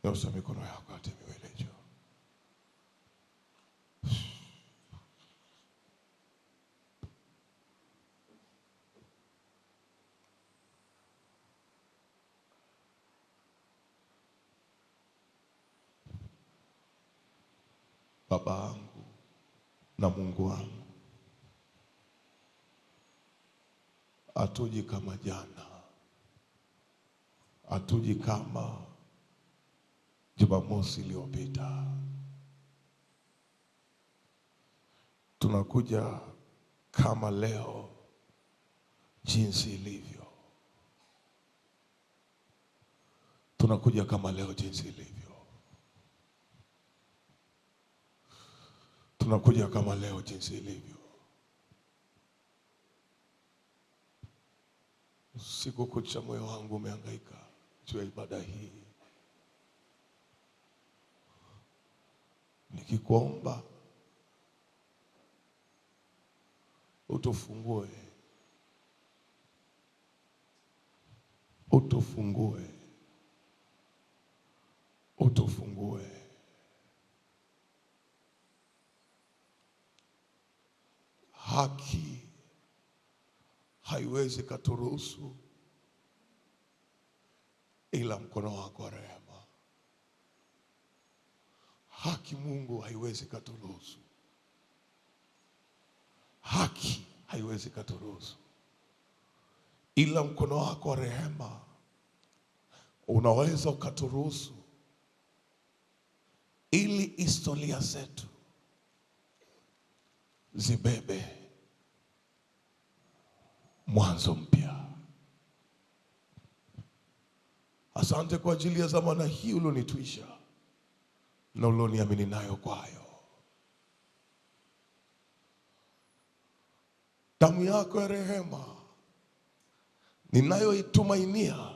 Nyosha mikono yako hadi miwili juu. Baba yangu na Mungu wangu, hatuji kama jana, hatuji kama Jumamosi iliyopita. Tunakuja kama leo jinsi ilivyo. Tunakuja kama leo jinsi ilivyo. Tunakuja kama leo jinsi ilivyo. Siku kucha moyo wangu umehangaika juu ya ibada hii, nikikuomba utufungue, utufungue, utufungue. Haki haiwezi katuruhusu ila mkono wako wa rehema. Haki Mungu haiwezi katuruhusu. Haki haiwezi katuruhusu ila mkono wako wa rehema unaweza ukaturuhusu, ili historia zetu zibebe mwanzo mpya. Asante kwa ajili ya zamana hii ulionituisha na ulioniamini nayo kwayo. Damu yako ya rehema ninayoitumainia,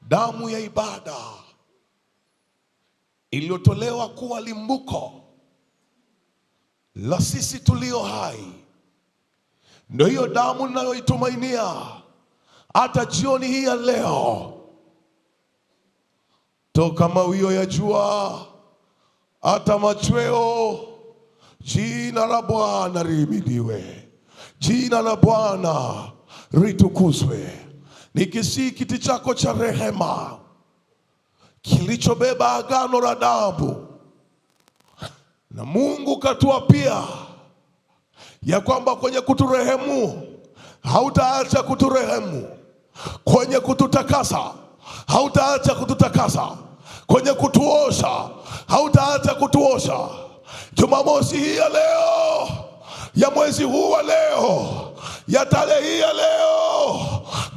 damu ya ibada iliyotolewa kuwa limbuko la sisi tulio hai, ndio hiyo damu ninayoitumainia hata jioni hii ya leo. Toka mawio ya jua hata machweo, jina la Bwana lihimidiwe, jina la Bwana litukuzwe. Nikisi kiti chako cha rehema kilichobeba agano la damu, na Mungu katuapia ya kwamba kwenye kuturehemu hautaacha kuturehemu, kwenye kututakasa hautaacha kututakasa, kwenye kutuosha hautaacha kutuosha. Jumamosi hii ya leo, ya mwezi huu wa leo, ya tarehe hii ya leo,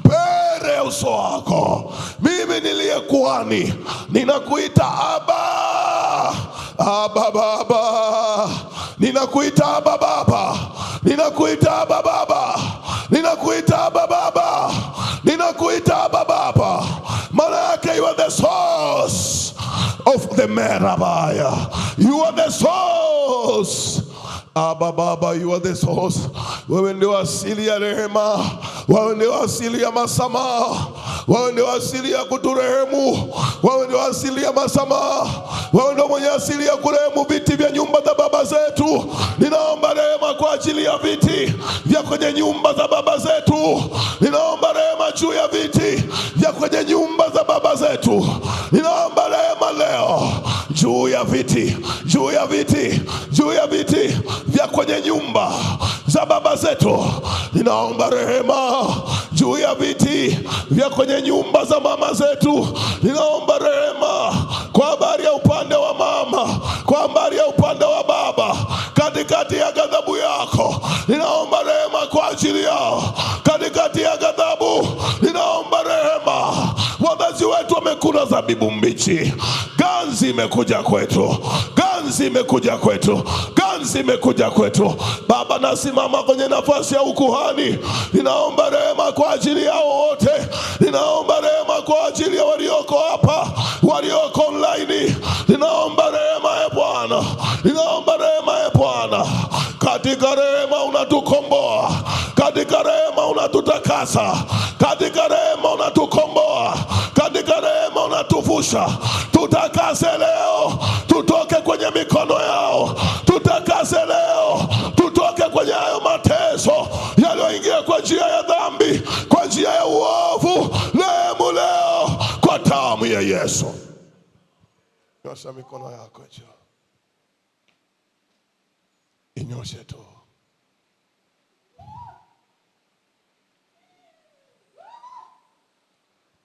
mbele ya uso wako mimi niliye kuhani ninakuita Aba, Aba Baba, ninakuita Aba Baba, ninakuita Aba Baba, ninakuita Aba Baba, ninakuita Aba Baba. Maana yake you are the source of the Merabaya. You are the source. Aba Baba, you are the source. Wewe ndio asili ya rehema, wewe ndio asili ya masamaha, wewe ndio asili ya kuturehemu, wewe ndio asili ya masamaha, wewe ndio mwenye asili ya kurehemu viti vya nyumba za baba zetu. Ninaomba rehema kwa ajili ya viti vya kwenye nyumba za baba zetu. Ninaomba rehema juu ya viti vya kwenye nyumba za baba zetu. Ninaomba rehema leo juu ya viti, juu ya viti, juu ya viti vya kwenye nyumba za baba zetu. Ninaomba rehema juu ya viti vya kwenye nyumba za mama zetu. Ninaomba rehema kwa habari ya upande wa mama, kwa habari ya upande wa baba, katikati ya ghadhabu yako. Ninaomba rehema kwa ajili yao katikati ya ghadhabu. Ninaomba rehema. Wazazi wetu wamekula zabibu mbichi, ganzi imekuja kwetu, ganzi imekuja kwetu, ganzi imekuja kwetu. Baba, nasimama kwenye nafasi ya ukuhani. Ninaomba rehema kwa ajili yao wote. Ninaomba rehema kwa ajili ya walioko hapa, walioko online. Ninaomba rehema ya Bwana, ninaomba rehema ya Bwana. Katika rehema unatukomboa, katika rehema unatutakasa, katika rehema unatukomboa, katika waliotuvusha. Tutakase leo, tutoke kwenye mikono yao. Tutakase leo, tutoke kwenye hayo mateso yaliyoingia kwa njia ya dhambi, kwa njia ya uovu. Rehemu leo kwa damu ya Yesu. Nyosha mikono yako juu. Inyoshe tu.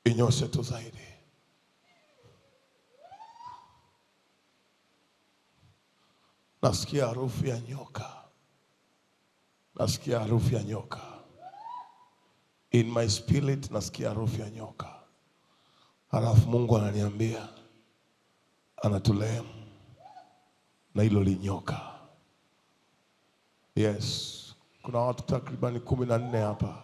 Inyoshe tu zaidi. Nasikia harufu ya nyoka. Nasikia harufu ya nyoka. In my spirit nasikia harufu ya nyoka. Halafu Mungu ananiambia anatulehemu na hilo linyoka. Yes. Kuna watu takribani 14 hapa.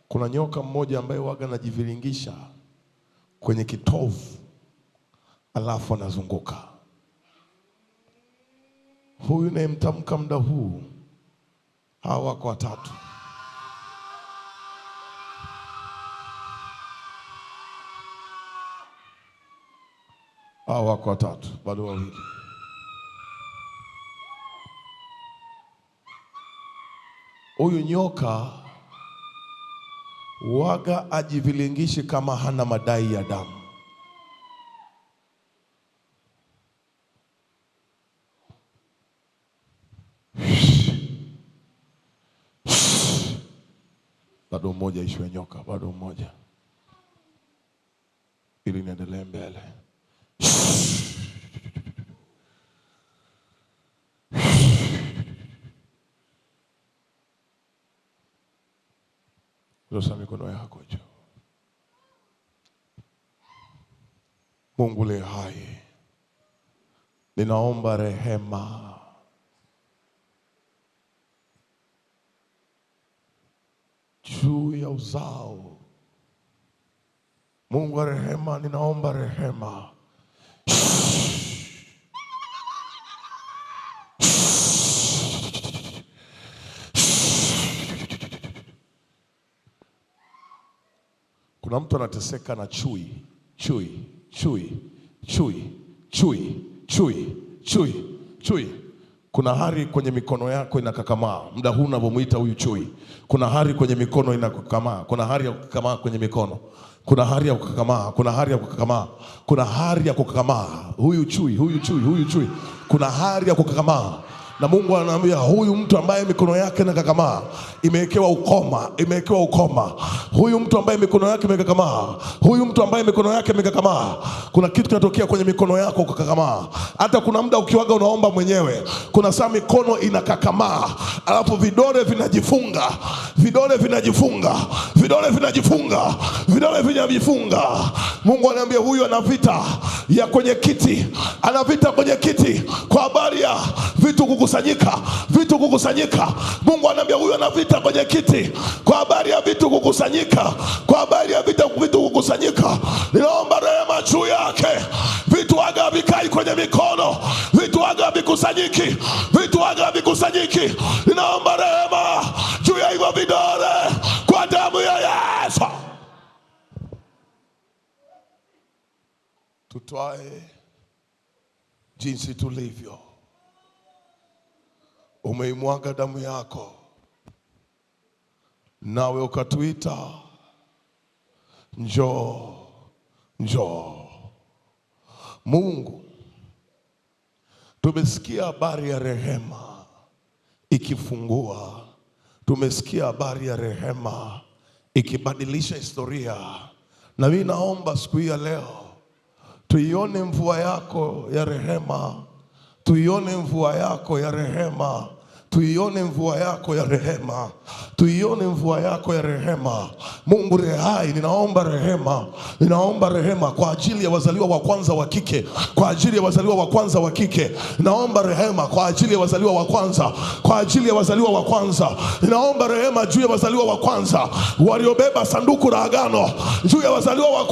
Kuna nyoka mmoja ambaye waga anajiviringisha kwenye kitovu, alafu anazunguka. Huyu nayemtamka muda huu, hawa wako watatu. Hawa wako watatu, bado wawili. Huyu nyoka waga ajivilingishi kama hana madai ya damu. Bado mmoja ishu ya nyoka, bado mmoja, ili niendelee mbele. Nyosha mikono yako juu. Mungu le hai, ninaomba rehema juu ya uzao. Mungu wa rehema, ninaomba rehema. Kuna mtu anateseka na chui. Kuna hari kwenye mikono yako inakakamaa. Muda huu unavyomuita huyu chui, kuna hari kwenye mikono inakakamaa. Kuna hari ya kukakamaa kwenye mikono. Kuna hari ya kukakamaa. Kuna hari ya kukakamaa. Kuna hari ya kukakamaa. Huyu chui. Kuna hari ya kukakamaa. Na Mungu ananiambia huyu mtu ambaye mikono yake inakakamaa, imewekewa ukoma. Huyu mtu ambaye mikono yake imekakamaa, kuna kitu kinatokea kwenye mikono yako kukakamaa. Hata kuna muda ukiwaga unaomba mwenyewe, kuna saa mikono inakakamaa, alafu vidole vinajifunga. Mungu ananiambia huyu ana vita ya kwenye kiti. Kwa habari ya vitu kukusanyika. Mungu ananiambia huyu ana vita kwenye kiti kwa habari ya vitu kukusanyika. Ninaomba rehema juu yake. Vitu waga vikai kwenye mikono. Vitu waga vikusanyiki. Ninaomba rehema juu ya hivyo vidole kwa damu ya Yesu. Tutwae jinsi tulivyo. Umeimwaga damu yako, nawe ukatuita njoo. Mungu, tumesikia habari ya rehema ikifungua. Tumesikia habari ya rehema ikibadilisha historia. Na mimi naomba siku hii ya leo tuione mvua yako ya rehema. Tuione mvua yako ya rehema. Mungu rehai, ninaomba rehema kwa ajili ya wazaliwa wa kwanza wa kike. Ninaomba rehema kwa ajili ya wazaliwa wa kwanza. Ninaomba rehema juu ya wazaliwa wa kwanza waliobeba sanduku la agano, juu ya wazaliwa wa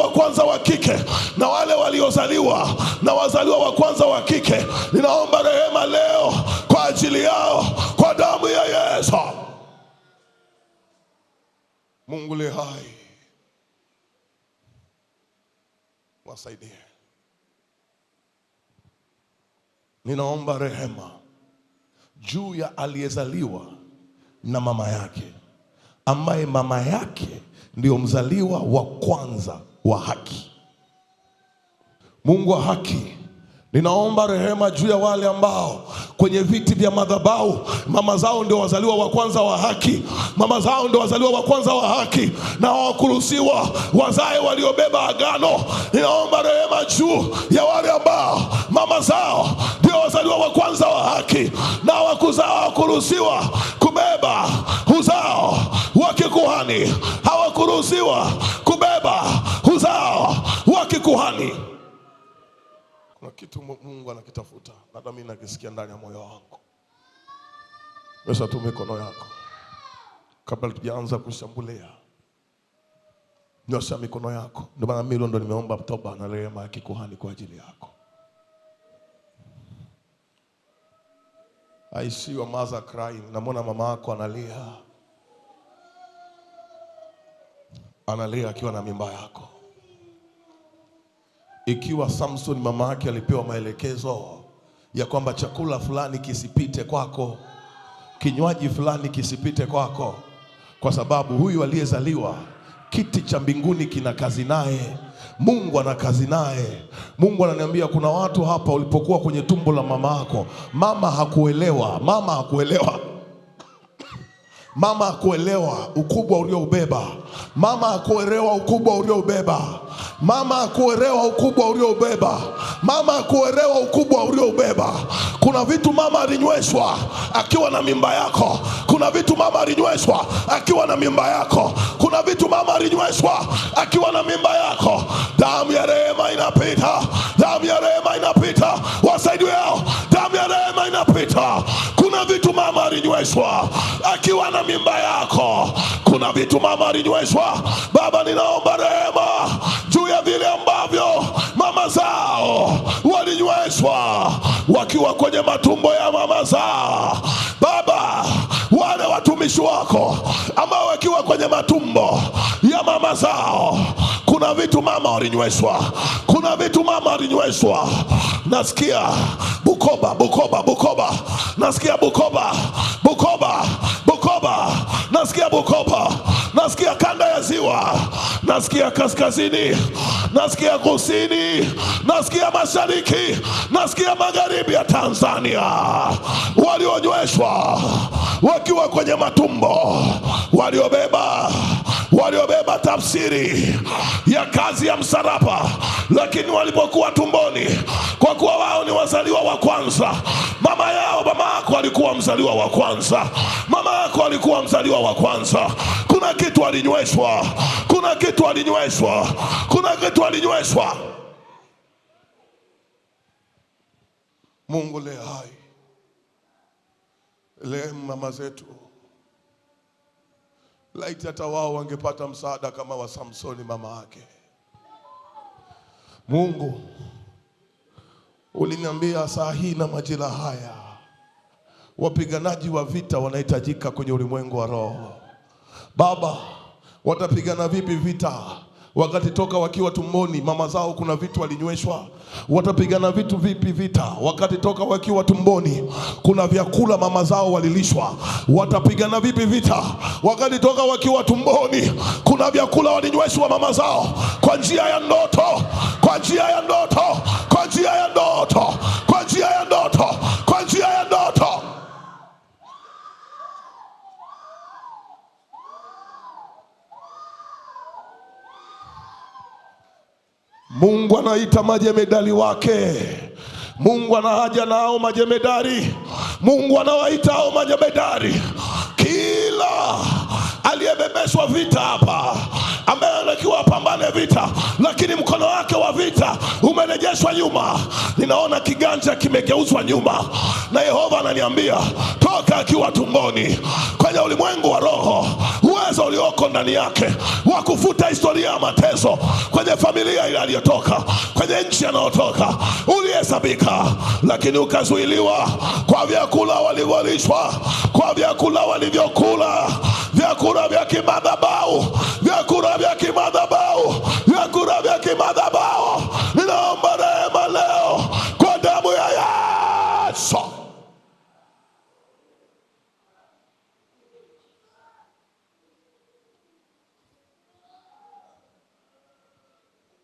kwanza wa kike, na wale waliozaliwa na wazaliwa wa kwanza wa kike. Ninaomba rehema leo kwa ajili yao kwa damu ya Mungu le hai wasaidie. Ninaomba rehema juu ya aliyezaliwa na mama yake, ambaye mama yake ndio mzaliwa wa kwanza wa haki. Mungu wa haki, ninaomba rehema juu ya wale ambao kwenye viti vya madhabahu mama zao ndio wazaliwa wa kwanza wa haki. Mama zao ndio wazaliwa wa kwanza wa haki na hawakuruhusiwa wazae waliobeba agano. Ninaomba rehema juu ya wale ambao mama zao ndio wazaliwa wa kwanza wa haki na hawakuruhusiwa kubeba uzao wa kikuhani. Hawakuruhusiwa kubeba uzao wa kikuhani. Kuna kitu Mungu anakitafuta, na mimi nakisikia ndani ya moyo wangu. Nyosha tu mikono yako kabla tujaanza kushambulia. Nyosha mikono yako. Ndio maana mimi ndo nimeomba toba na rehema ya kikuhani kwa ajili yako. I see your mother crying. Namwona mama yako analia akiwa na mimba yako. Ikiwa Samson mama yake alipewa maelekezo ya kwamba chakula fulani kisipite kwako, kinywaji fulani kisipite kwako, kwa sababu huyu aliyezaliwa kiti cha mbinguni kina kazi naye, Mungu ana kazi naye. Mungu ananiambia kuna watu hapa, ulipokuwa kwenye tumbo la mama yako, mama hakuelewa ukubwa ulioubeba. Mama hakuelewa ukubwa ulioubeba. Mama hakuelewa ukubwa ulioubeba. Mama hakuelewa ukubwa ulioubeba. Kuna vitu mama alinyweshwa akiwa na mimba yako. Kuna vitu mama alinyweshwa akiwa na mimba yako. Kuna vitu mama alinyweshwa akiwa na mimba yako. Damu ya rehema inapita. Damu ya rehema inapita. Wasaidiwe hao. Damu ya rehema inapita. Kuna vitu mama alinyweshwa akiwa na mimba yako. Kuna vitu mama alinyweshwa. Baba, ninaomba rehema juu ya vile ambavyo mama zao walinyweshwa wakiwa kwenye matumbo ya mama zao. Baba, wale watumishi wako ambao wakiwa kwenye matumbo ya mama zao, kuna vitu mama walinyweshwa. Kuna vitu mama walinyweshwa. Nasikia Bukoba. Nasikia Bukoba. Nasikia Bukoba. Nasikia kanda ya ziwa. Nasikia kaskazini. Nasikia kusini. Nasikia mashariki. Nasikia magharibi ya Tanzania. Walionyweshwa wakiwa kwenye matumbo, waliobeba tafsiri ya kazi ya msalaba, lakini walipokuwa tumboni, kwa kuwa wao ni wazaliwa wa kwanza, mama yako alikuwa mzaliwa wa kwanza. Mama yako alikuwa mzaliwa wa kwanza. Kuna kitu alinyweshwa. Kuna kitu alinyweshwa. Kuna kitu alinyweshwa. Mungu le hai, le mama zetu, laiti hata wao wangepata msaada kama wa Samsoni mama yake. Mungu, uliniambia saa hii na majira haya wapiganaji wa vita wanahitajika kwenye ulimwengu wa roho. Baba, watapigana vipi vita wakati toka wakiwa tumboni mama zao kuna vitu walinyweshwa? Watapigana vitu vipi vita wakati toka wakiwa tumboni kuna vyakula mama zao walilishwa? Watapigana vipi vita wakati toka wakiwa tumboni kuna vyakula walinyweshwa mama zao kwa njia ya ndoto, kwa njia ya ndoto, kwa njia ya ndoto, kwa njia ya ndoto, kwa njia ya ndoto. Mungu anaita majemedari wake. Mungu ana haja nao majemedari. Mungu anawaita hao majemedari. Kila aliyebebeshwa vita hapa, ambaye anakiwa apambane vita, lakini mkono wake wa vita umerejeshwa nyuma. Ninaona kiganja kimegeuzwa nyuma, na Yehova ananiambia toka akiwa tumboni kwenye ulimwengu wa roho, uwezo ulioko ndani yake wa kufuta historia ya mateso kwenye familia ile aliyotoka, kwenye nchi anayotoka, ulihesabika, lakini ukazuiliwa kwa vyakula walivyolishwa, kwa vyakula walivyokula, vyakula vya kimadhabahu vyakula vya kimadhabahu, vyakula vya kimadhabahu. Ninaomba rehema leo kwa damu ya Yesu.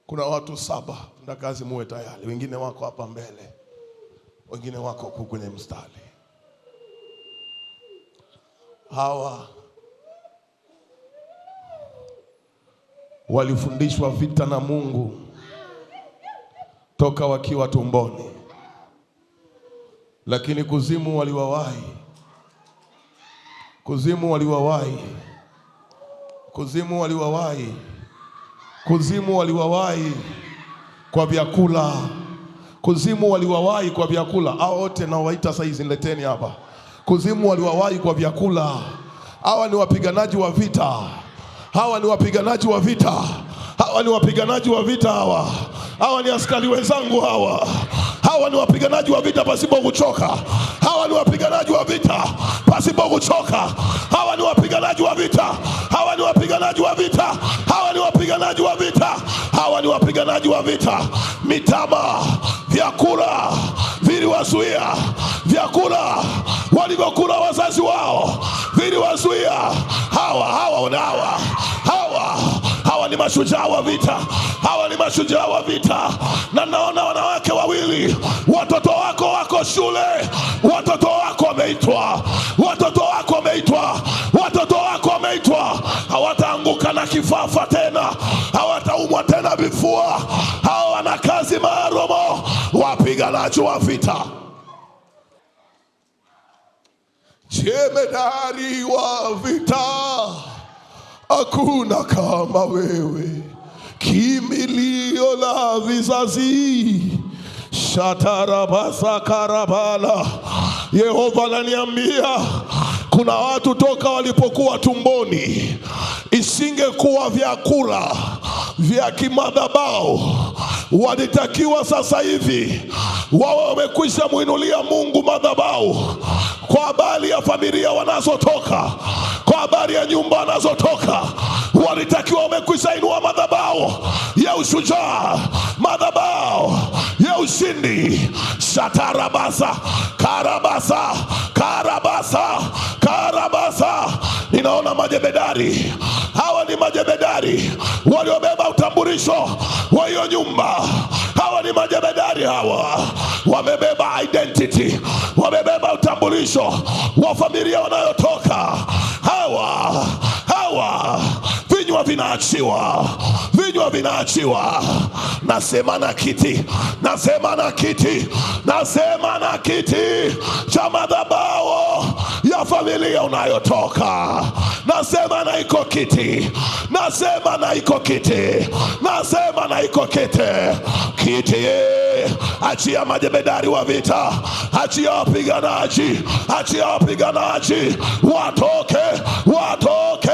Kuna watu 7 na kazi, muwe tayari. Wengine wako hapa mbele, wengine wako huko kwenye mstari. Hawa walifundishwa vita na Mungu toka wakiwa tumboni, lakini kuzimu waliwawahi. Kuzimu waliwawahi. Kuzimu waliwawahi. Kuzimu waliwawahi kwa vyakula. Kuzimu waliwawahi kwa vyakula. Hao wote nawaita saizi, nileteni hapa. Kuzimu waliwawahi kwa vyakula. Hawa ni wapiganaji wa vita. Hawa ni wapiganaji wa vita. Hawa ni wapiganaji wa vita hawa. Hawa ni askari wenzangu hawa. Hawa ni wapiganaji wa vita pasipo kuchoka. Hawa ni wapiganaji wa vita pasipo kuchoka. Hawa ni wapiganaji wa vita. Hawa ni wapiganaji wa vita. Hawa ni wapiganaji wa vita. Hawa ni wapiganaji wa vita. Mitama, vyakula viliwazuia. Vyakula walivyokula wazazi wao viliwazuia. Hawa ni mashujaa wa vita. Hawa ni mashujaa wa vita. Na naona wanawake wawili, watoto wako wako shule, watoto wako wameitwa, watoto wako wameitwa, watoto wako wameitwa. Hawataanguka na kifafa tena, hawataumwa tena vifua. Hawa wana kazi maalum, wapiganaji wa vita. Jemedari wa vita, hakuna kama wewe, kimbilio la vizazi. Shatarabasa karabala. Yehova ananiambia kuna watu toka walipokuwa tumboni, isingekuwa vyakula vya kimadhabahu, walitakiwa sasa hivi wawe wamekwisha muinulia Mungu madhabahu kwa habari ya familia wanazotoka, kwa habari ya nyumba wanazotoka. Walitakiwa wamekwisha inua madhabahu ya ushujaa, madhabahu ya ushindi. Shatarabasa karabasa karabasa karabasa. Ninaona majemedari. Hawa ni majemedari waliobeba utambulisho wa hiyo nyumba. Hawa ni majemedari. Hawa wamebeba identity, wamebeba utambulisho wa familia wanayotoka. Hawa vinywa vinaachiwa, vinywa vinaachiwa. Nasema na kiti, nasema na kiti, nasema na kiti cha madhabahu ya familia unayotoka. Nasema na iko kiti, nasema na iko kiti, nasema na iko kiti. Kiti, achia majemedari wa vita, achia wapiganaji, achia wapiganaji, watoke, watoke.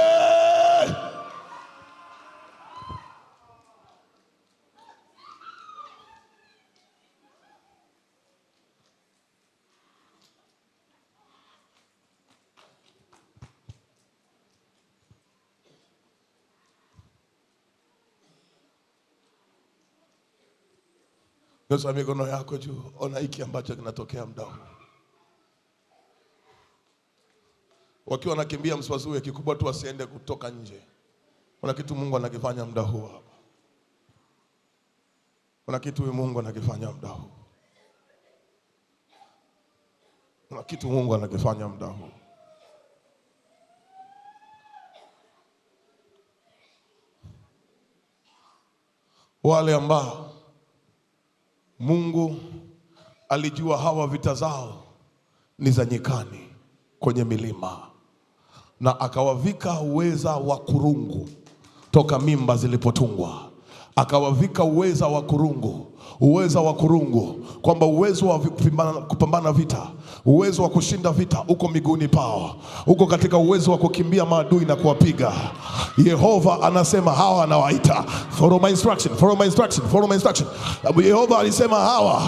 Nyosha mikono yako juu. Ona hiki ambacho kinatokea muda huu. Wakiwa wanakimbia msiwazuie, kikubwa tu wasiende kutoka nje. Kuna kitu Mungu anakifanya muda huu hapa. Kuna kitu Mungu anakifanya muda huu. Kuna kitu Mungu anakifanya muda huu. Wale ambao Mungu alijua hawa vita zao ni za nyikani kwenye milima, na akawavika uweza wa kurungu toka mimba zilipotungwa. Akawavika uweza wa kurungu uwezo wa kurungu, kwamba uwezo wa kupambana vita, uwezo wa kushinda vita uko miguuni pao, uko katika uwezo wa kukimbia maadui na kuwapiga. Yehova anasema hawa anawaita, follow my instruction, follow my instruction, follow my instruction. Yehova alisema hawa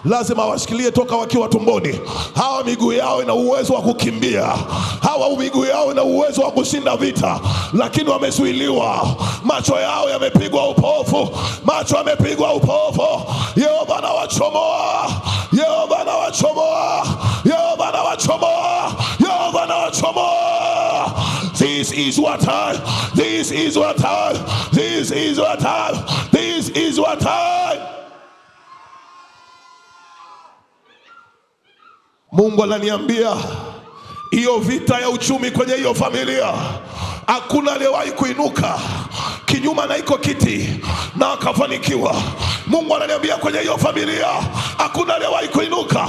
lazima washikilie toka wakiwa tumboni. Hawa miguu yao ina uwezo wa kukimbia, hawa miguu yao ina uwezo wa kushinda vita, lakini wamezuiliwa. Macho yao yamepigwa upofu, macho yamepigwa upofu. Yehova anawachomoa, Yehova anawachomoa, Yehova anawachomoa, Yehova anawachomoa. This is what time, this is what time, this is what time, this is what time. Mungu ananiambia hiyo vita ya uchumi kwenye hiyo familia, hakuna aliyewahi kuinuka kinyuma na iko kiti na akafanikiwa. Mungu ananiambia kwenye hiyo familia hakuna aliyewahi kuinuka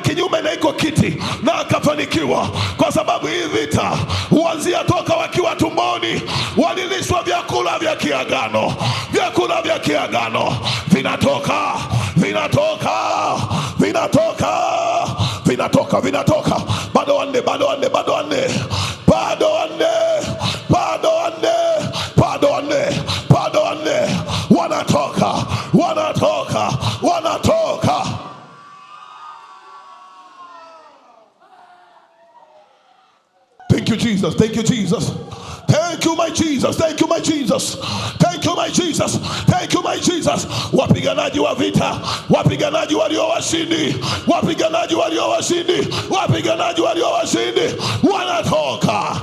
kinyume na iko kiti na akafanikiwa, kwa sababu hii vita huanzia toka wakiwa tumboni. Walilishwa vyakula vya kiagano, vyakula vya kiagano vinatoka, vinatoka, vinatoka, vinatoka, vinatoka. Bado wanne, bado wanne, bado wanne, bado wanne, bado wanne, bado wanne, bado wanne. Wanatoka, wanatoka, wanatoka. Thank you Jesus, thank you Jesus. Thank you my Jesus, thank you my Jesus, thank you my Jesus, thank you my Jesus. Wapiganaji wa vita, wapiganaji walio washindi, wapiganaji walio washindi, wapiganaji walio washindi wanatoka.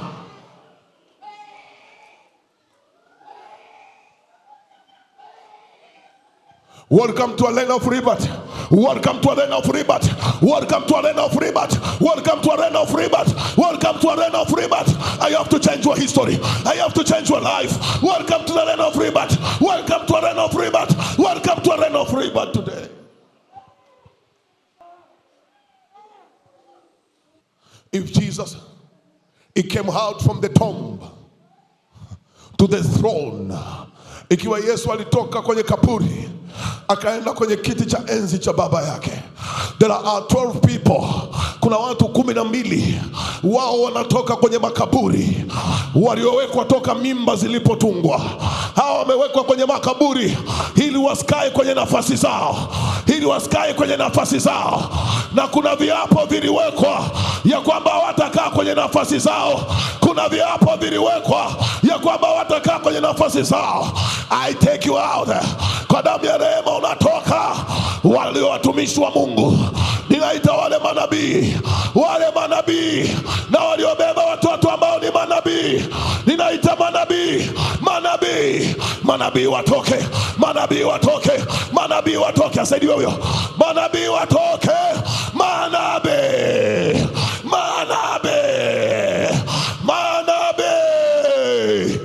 Welcome to Arena of Rebirth. Welcome to Arena of Rebirth. Welcome to Arena of Rebirth. Welcome to Arena of Rebirth. Welcome to Arena of Rebirth. I have to change your history. I have to change your life. Welcome to the Arena of Rebirth. Welcome to Arena of Rebirth. Welcome to Arena of Rebirth today. If Jesus, he came out from the tomb to the throne, ikiwa Yesu alitoka kwenye kaburi akaenda kwenye kiti cha enzi cha baba yake, there are 12 people. Kuna watu 12 wao wanatoka kwenye makaburi, waliowekwa toka mimba zilipotungwa. Hawa wamewekwa kwenye makaburi ili wasikae kwenye nafasi zao, ili wasikae kwenye nafasi zao. Na kuna viapo viliwekwa ya kwamba watakaa kwenye nafasi zao. Kuna viapo viliwekwa ya kwamba watakaa kwenye nafasi zao. I take you out. Kwa damu ya rehema unatoka. Wale watumishi wa Mungu, ninaita wale manabii na waliobeba watoto ambao ni manabii. Ninaita manabii, manabii, manabii watoke, manabii watoke, manabii watoke. Asaidiwe huyo. Manabii watoke, manabii, manabii, manabii.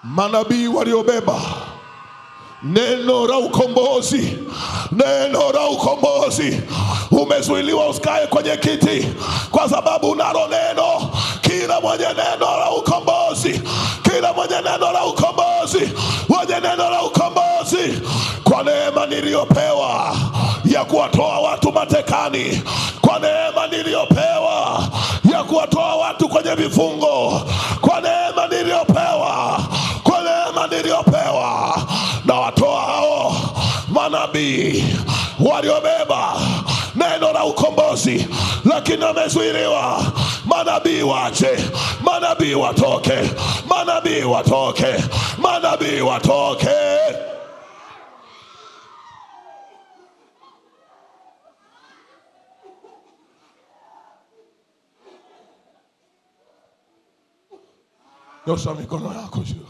Manabii waliobeba neno la ukombozi, neno la ukombozi. Umezuiliwa usikae kwenye kiti kwa sababu unalo neno. Kila mwenye neno la ukombozi, kila mwenye neno la ukombozi, mwenye neno la ukombozi. Kwa neema niliyopewa ya kuwatoa watu matekani, kwa neema niliyopewa ya kuwatoa watu kwenye vifungo, kwa neema niliyopewa, kwa neema niliyopewa, na watoa hao manabii waliobeba neno la ukombozi, lakini wamezuiliwa. Manabii wache, manabii watoke, manabii watoke, manabii watoke. Nyosha mikono yako juu.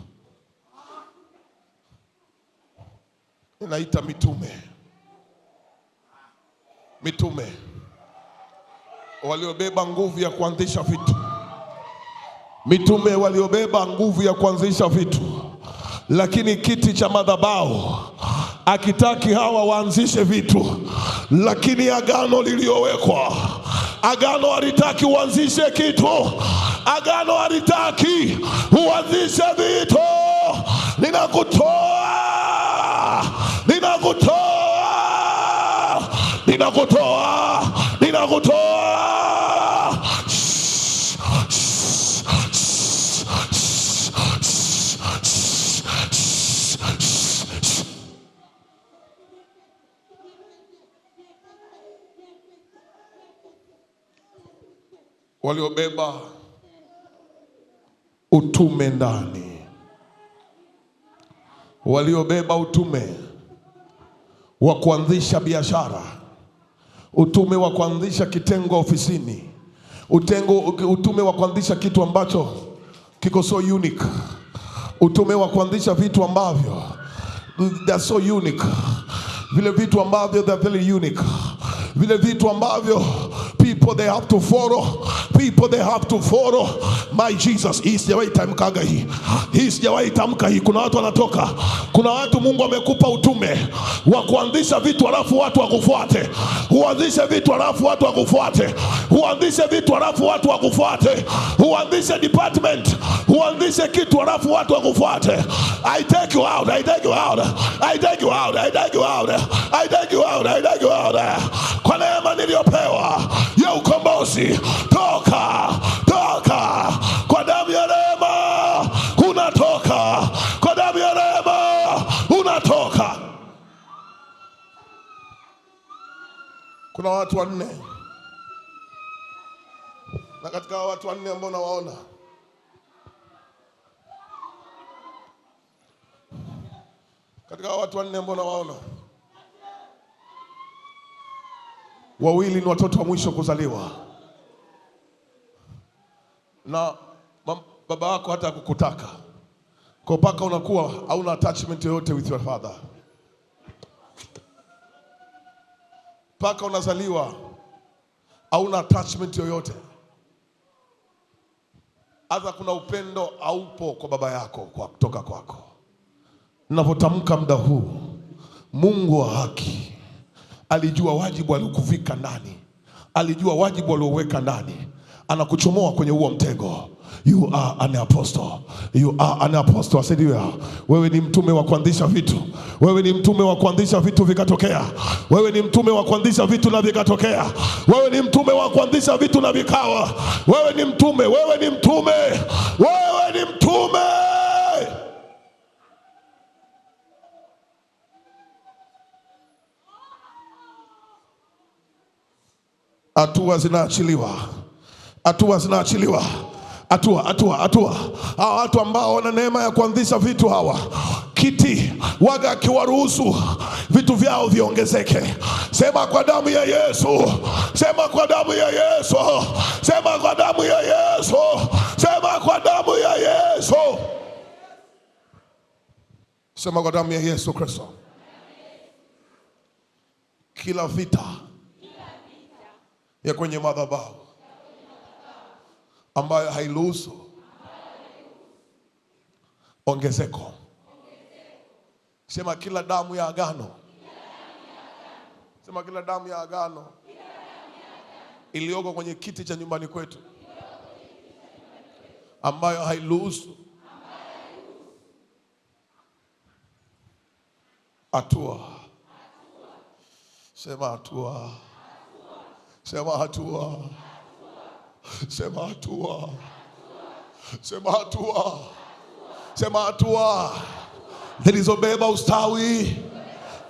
Ninaita mitume, mitume waliobeba nguvu ya kuanzisha vitu, mitume waliobeba nguvu ya kuanzisha vitu, lakini kiti cha madhabahu akitaki hawa waanzishe vitu. Lakini agano liliowekwa, Agano halitaki uanzishe kitu. Agano halitaki uanzishe vitu. Ninakutoa. Waliobeba utume ndani, waliobeba utume wa kuanzisha biashara, utume wa kuanzisha kitengo ofisini, utume wa kuanzisha kitu ambacho kiko so unique, utume wa kuanzisha vitu ambavyo they are so unique, vile vitu ambavyo they are very unique, vile vitu ambavyo people they have to follow. My Jesus, hii sijawahi tamkaga hii. Kuna watu wanatoka, kuna watu Mungu amekupa utume wa kuanzisha vitu alafu watu wakufuate. Uanzishe vitu alafu watu wakufuate. Uanzishe vitu alafu watu wakufuate. Uanzishe department, uanzishe kitu alafu watu wakufuate. I take you out. Kwa neema niliyopewa ya ukombozi, toka. Kwa damu ya neema unatoka. Kwa damu ya neema unatoka. Kuna watu wanne, na katika watu wanne ambao nawaona, wawili ni watoto wa mwisho kuzaliwa, na baba wako hata kukutaka kwa mpaka unakuwa hauna attachment yoyote with your father. Mpaka unazaliwa hauna attachment yoyote, hata kuna upendo haupo kwa baba yako kwa kutoka kwako. Ninapotamka muda huu, Mungu wa haki alijua wajibu aliokuvika ndani, alijua wajibu alioweka ndani, anakuchomoa kwenye huo mtego. You are an apostle. I said you are. Wewe ni mtume wa kuanzisha vitu. Wewe ni mtume wa kuanzisha vitu vikatokea. Wewe ni mtume wa kuanzisha vitu na vikatokea. Wewe ni mtume wa kuanzisha vitu na vikawa. Wewe ni mtume. Hatua zinaachiliwa. Hawa watu ambao wana neema ya kuanzisha vitu, hawa kiti waga akiwaruhusu vitu vyao viongezeke. Sema kwa damu ya Yesu. Sema kwa damu ya Yesu. Sema kwa damu ya Yesu Kristo. Kila vita ya kwenye madhabahu ambayo hairuhusu ongezeko. Sema kila damu ya agano. Sema kila damu ya agano iliyoko kwenye kiti cha nyumbani kwetu ambayo hairuhusu hatua. Sema hatua. Zilizobeba ustawi,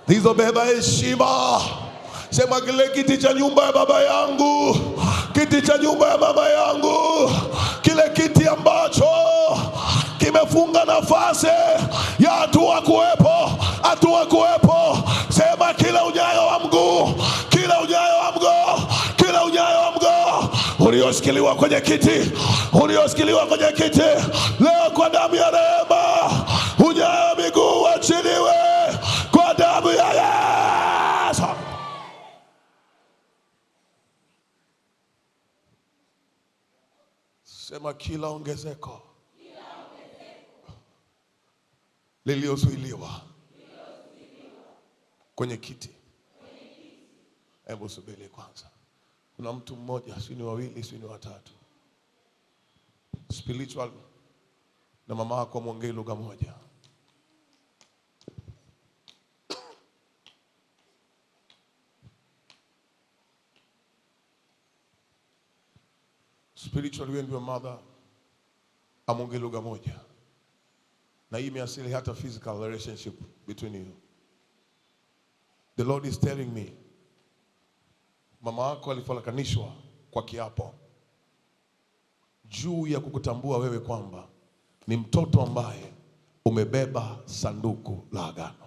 zilizobeba heshima. Sema kile kiti cha nyumba ya baba yangu, kiti cha nyumba ya mama yangu, kile kiti ambacho kimefunga nafasi ya hatua kuwepo. Sema kila unyayo wa mguu ulioshikiliwa kwenye kiti, leo kwa damu ya rehema, unyayo wa miguu wachiliwe kwa damu ya Yesu. Sema kila ongezeko liliozuiliwa kwenye kiti. Hebu subiri kwanza. Kuna mtu mmoja, si ni wawili, si ni watatu, spiritual na mama yako muongee lugha moja. Spiritual you and your mother amuongee lugha moja. Na hii imeasili hata physical relationship between you. The Lord is telling me, mama yako alifarakanishwa kwa kiapo juu ya kukutambua wewe kwamba ni mtoto ambaye umebeba sanduku la agano.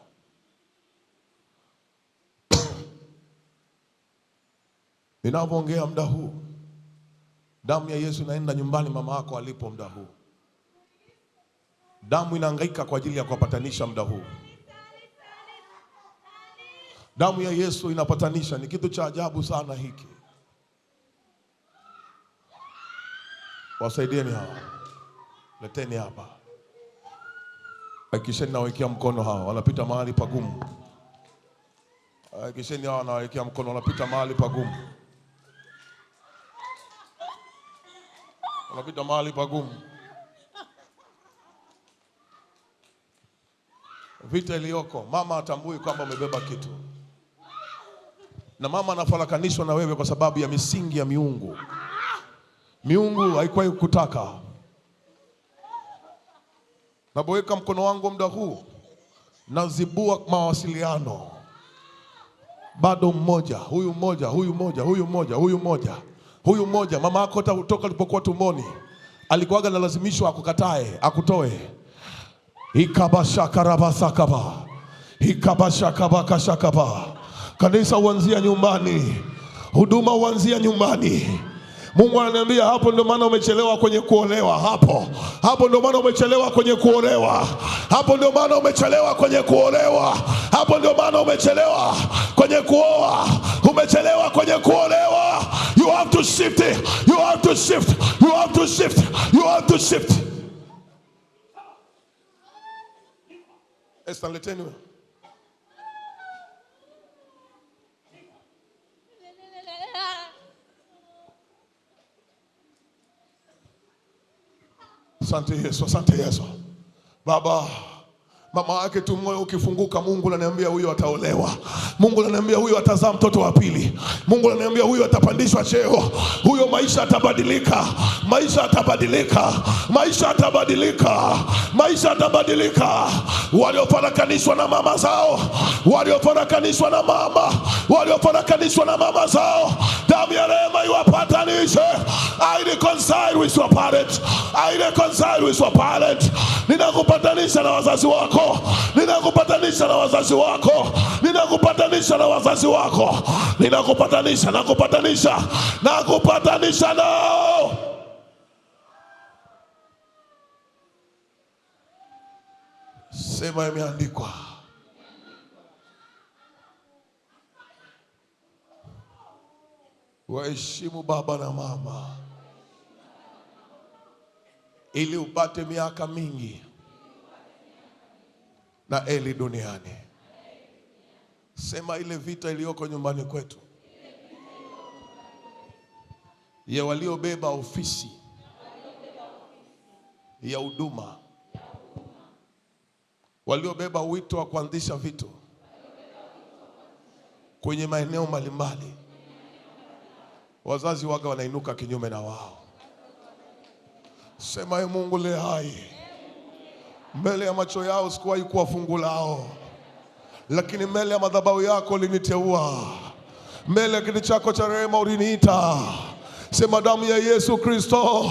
Ninapoongea muda huu, damu ya Yesu inaenda nyumbani mama yako alipo muda huu. Damu inahangaika kwa ajili ya kuwapatanisha muda huu. Damu ya Yesu inapatanisha, ni kitu cha ajabu sana hiki. Wasaidieni hawa. Leteni hapa. Hakikisheni nawekea mkono hawa, wanapita mahali pagumu. Hakikisheni hawa nawekea mkono, wanapita mahali pagumu. Wanapita mahali pagumu. Vita iliyoko, mama atambui kwamba umebeba kitu. Na mama anafarakanishwa na wewe kwa sababu ya misingi ya miungu. Miungu haikuwahi kutaka. Napoweka mkono wangu muda huu, nazibua mawasiliano. Bado mmoja, huyu mmoja, huyu mmoja, huyu mmoja, huyu mmoja, huyu mmoja. Mama yako toka alipokuwa tumboni alikuwaga na lazimishwa akukatae, akutoe. Ikabashakarabasakaba. Ikabashakabakashakaba. Kanisa huanzia nyumbani. Huduma huanzia nyumbani. Mungu ananiambia hapo ndio maana umechelewa kwenye kuolewa. Hapo ndio maana umechelewa kwenye kuolewa. Hapo ndio maana umechelewa kwenye kuolewa. Hapo ndio maana umechelewa kwenye kuoa. Umechelewa kwenye kuolewa. You have to shift it. You have to shift. You have to shift. You have to shift. Esther, leteni. Asante Yesu, asante Yesu. Baba, mama yake tu moyo ukifunguka, Mungu ananiambia huyo ataolewa. Mungu ananiambia huyo atazaa mtoto wa pili. Mungu ananiambia huyo atapandishwa cheo. Huyo maisha atabadilika. Maisha atabadilika. Maisha atabadilika. Maisha atabadilika. Waliofarakanishwa na mama zao, waliofarakanishwa na mama, waliofarakanishwa na mama zao, damu ya rehema iwapatanishe. I reconcile with your parents. I reconcile with your parents. Ninakupatanisha na wazazi wako. Ninakupatanisha na wazazi wako. Ninakupatanisha na wazazi wako. Ninakupatanisha, nakupatanisha, nakupatanisha nao. Sema imeandikwa. Waheshimu baba na mama ili upate miaka mingi na eli duniani. Sema ile vita iliyoko nyumbani kwetu ya waliobeba ofisi ya huduma, waliobeba wito wa kuanzisha vitu kwenye maeneo mbalimbali, wazazi waga wanainuka kinyume na wao. Sema Mungu le hai, mbele ya macho yao sikuwahi kuwa fungu lao, lakini mbele ya madhabahu yako uliniteua. Mbele ya kiti chako cha rehema uliniita. Sema damu ya Yesu Kristo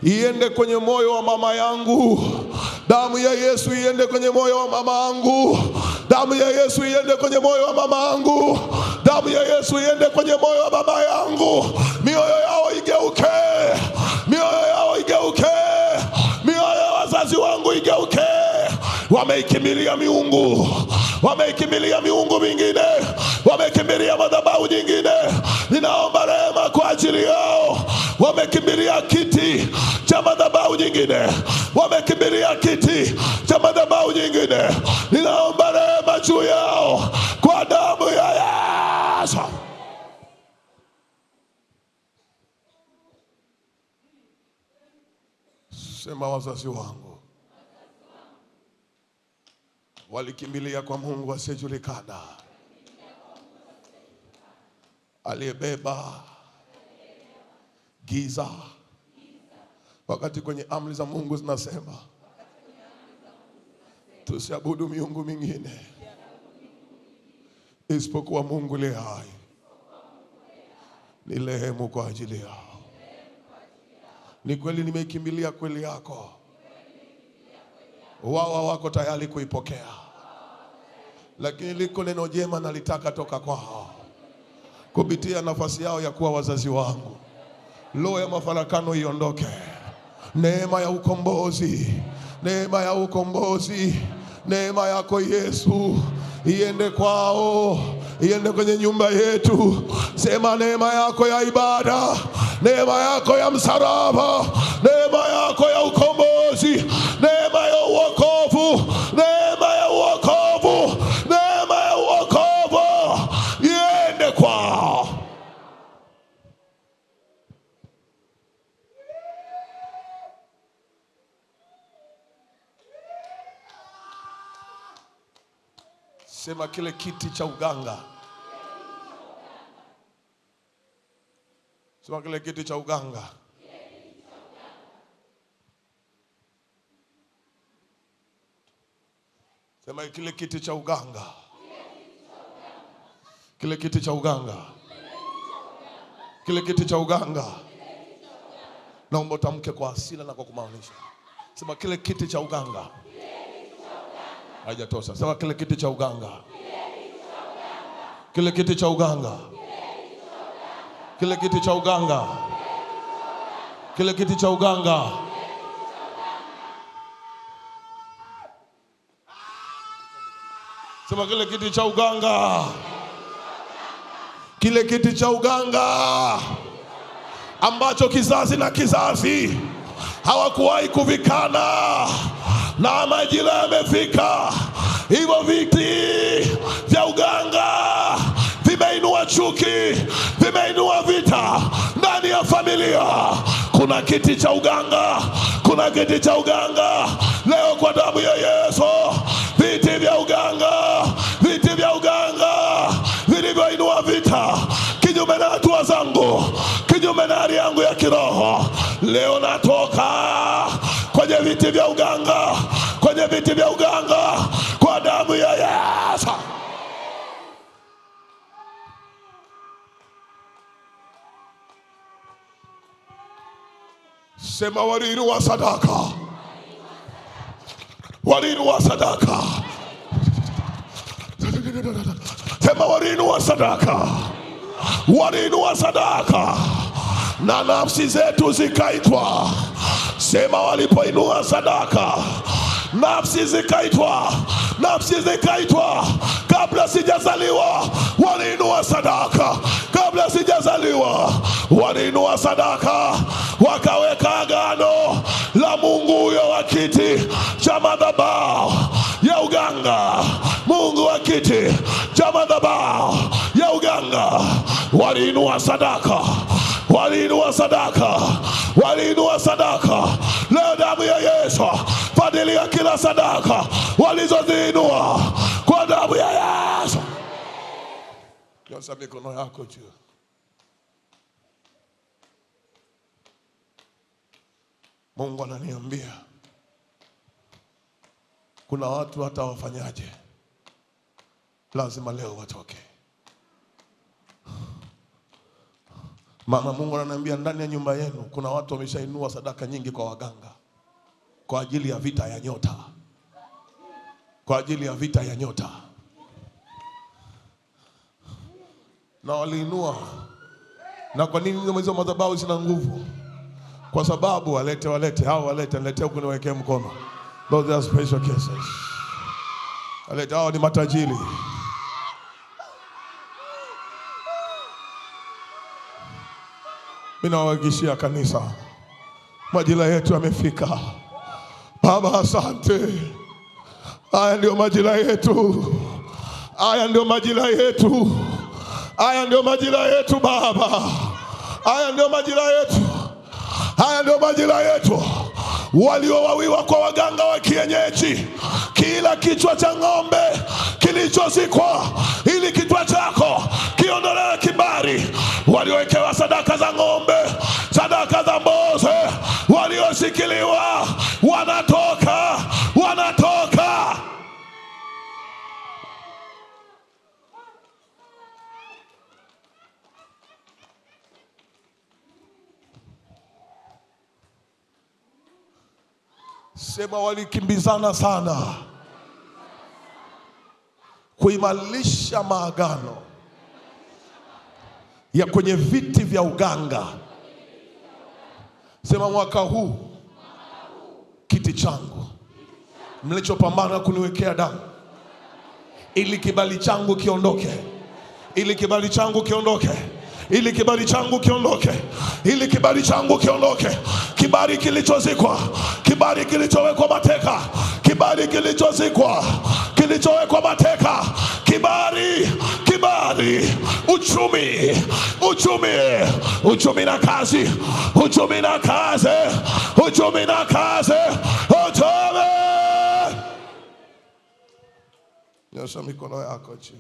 iende kwenye moyo wa mama yangu. Damu ya Yesu iende kwenye moyo wa mama yangu. Damu ya Yesu iende kwenye moyo wa mama yangu. Damu ya Yesu iende kwenye moyo wa baba yangu. Mioyo yao igeuke. Mioyo yao igeuke. Mioyo ya wazazi wangu igeuke. Wameikimbilia miungu. Wameikimbilia miungu mingine. Wamekimbilia madhabahu nyingine. Ninaomba rehema kwa ajili yao. Wamekimbilia kiti cha madhabahu nyingine. Wamekimbilia kiti cha madhabahu nyingine. Ninaomba rehema juu yao kwa damu ya Yesu. Sema wazazi wangu walikimbilia kwa Mungu asiyejulikana, aliyebeba giza, wakati kwenye amri za Mungu zinasema tusiabudu miungu mingine isipokuwa Mungu aliye hai. Ni rehemu kwa ajili yao. Ni kweli nimekimbilia kweli yako. Wao wako tayari kuipokea, lakini liko neno jema nalitaka toka kwao kupitia nafasi yao ya kuwa wazazi wangu. Roho ya mafarakano iondoke. Neema ya ukombozi, neema ya ukombozi, neema yako Yesu iende kwao, iende kwenye nyumba yetu. Sema neema yako ya ibada, neema yako ya msalaba, neema yako ya ukombozi, neema ya uokovu, neema ya uokovu, neema ya uokovu iende kwao. Sema kile kiti cha uganga. Sema kile kiti cha uganga. Sema kile kiti cha uganga. Kile kiti cha uganga. Kile kiti cha uganga. Naomba utamke kwa hasira na kwa kumaanisha. Sema kile kiti cha uganga. Haijatosha. Sema kile kiti cha uganga. Kile kiti cha uganga. Kile kiti cha uganga. Kile kiti cha uganga. Sema kile kiti cha uganga. Kile kiti cha uganga ambacho kizazi na kizazi hawakuwahi kuvikana, na majira yamefika. Hivyo viti vya uganga vimeinua chuki, vimeinua vita ndani ya familia. Kuna kiti cha uganga, kuna kiti cha uganga. Leo kwa damu ya Yesu, viti vya uganga, viti vya uganga vilivyoinua vita kinyume na hatua zangu, kinyume na hali yangu ya kiroho, leo natoka kwenye viti vya uganga, kwenye viti vya uganga kwa damu ya Yesu. Sema waliinua sadaka, waliinua sadaka. Sema waliinua sadaka, waliinua sadaka na nafsi zetu zikaitwa. Sema walipoinua sadaka nafsi zikaitwa, nafsi zikaitwa. Kabla sijazaliwa waliinua sadaka, kabla sijazaliwa waliinua sadaka, wakaweka agano la Mungu huyo wa kiti cha madhabahu ya uganga. Mungu wa kiti cha madhabahu ya uganga waliinua sadaka, waliinua sadaka, waliinua sadaka. Leo damu ya Yesu fadilia kila sadaka walizoziinua kwa damu ya Yesu. Nyosha mikono yako juu. Mungu ananiambia kuna watu hata wafanyaje, lazima leo watoke. Maana Mungu ananiambia ndani ya nyumba yenu kuna watu wameshainua sadaka nyingi kwa waganga kwa ajili ya vita ya nyota, kwa ajili ya vita ya nyota. Na waliinua. Na kwa nini hizo madhabahu zina nguvu? Kwa sababu walete hao, walete huko niwekee mkono. Those are special cases. Walete hao ni matajiri. Mimi nawahakikishia kanisa, majira yetu yamefika. Baba asante. Haya ndio majira yetu. Haya ndio majira yetu. Haya ndio majira yetu Baba. Haya ndio majira yetu. Haya ndio majira yetu. waliowawiwa kwa waganga wa kienyeji, kila kichwa cha ng'ombe kilichozikwa ili kichwa chako kiondolewe kibali, waliowekewa sadaka za ng'ombe, sadaka za mbuzi, walioshikiliwa wanatoka. Sema walikimbizana sana kuimarisha maagano ya kwenye viti vya uganga. Sema mwaka huu kiti changu mlichopambana kuniwekea damu ili kibali changu kiondoke, ili kibali changu kiondoke, ili kibali changu kiondoke, ili kibali changu kiondoke. Kibali kilichozikwa, kibali kilichowekwa mateka, kibali kilichozikwa, kilichowekwa mateka, kibali, kibali, uchumi, uchumi, uchumi na kazi, uchumi na kazi, uchumi na kazi, uchumi. Nyosha mikono yako chini.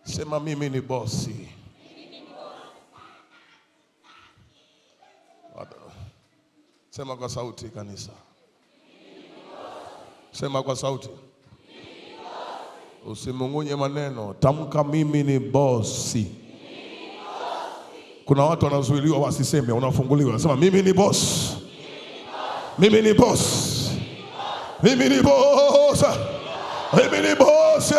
Sema mimi ni bosi. Sema kwa sauti kanisa. Sema kwa sauti. Usimungunye maneno. Tamka mimi ni bosi. Kuna watu wanazuiliwa wasiseme, unafunguliwa. Sema mimi ni boss. Mimi ni boss. Mimi ni boss. Mimi ni boss.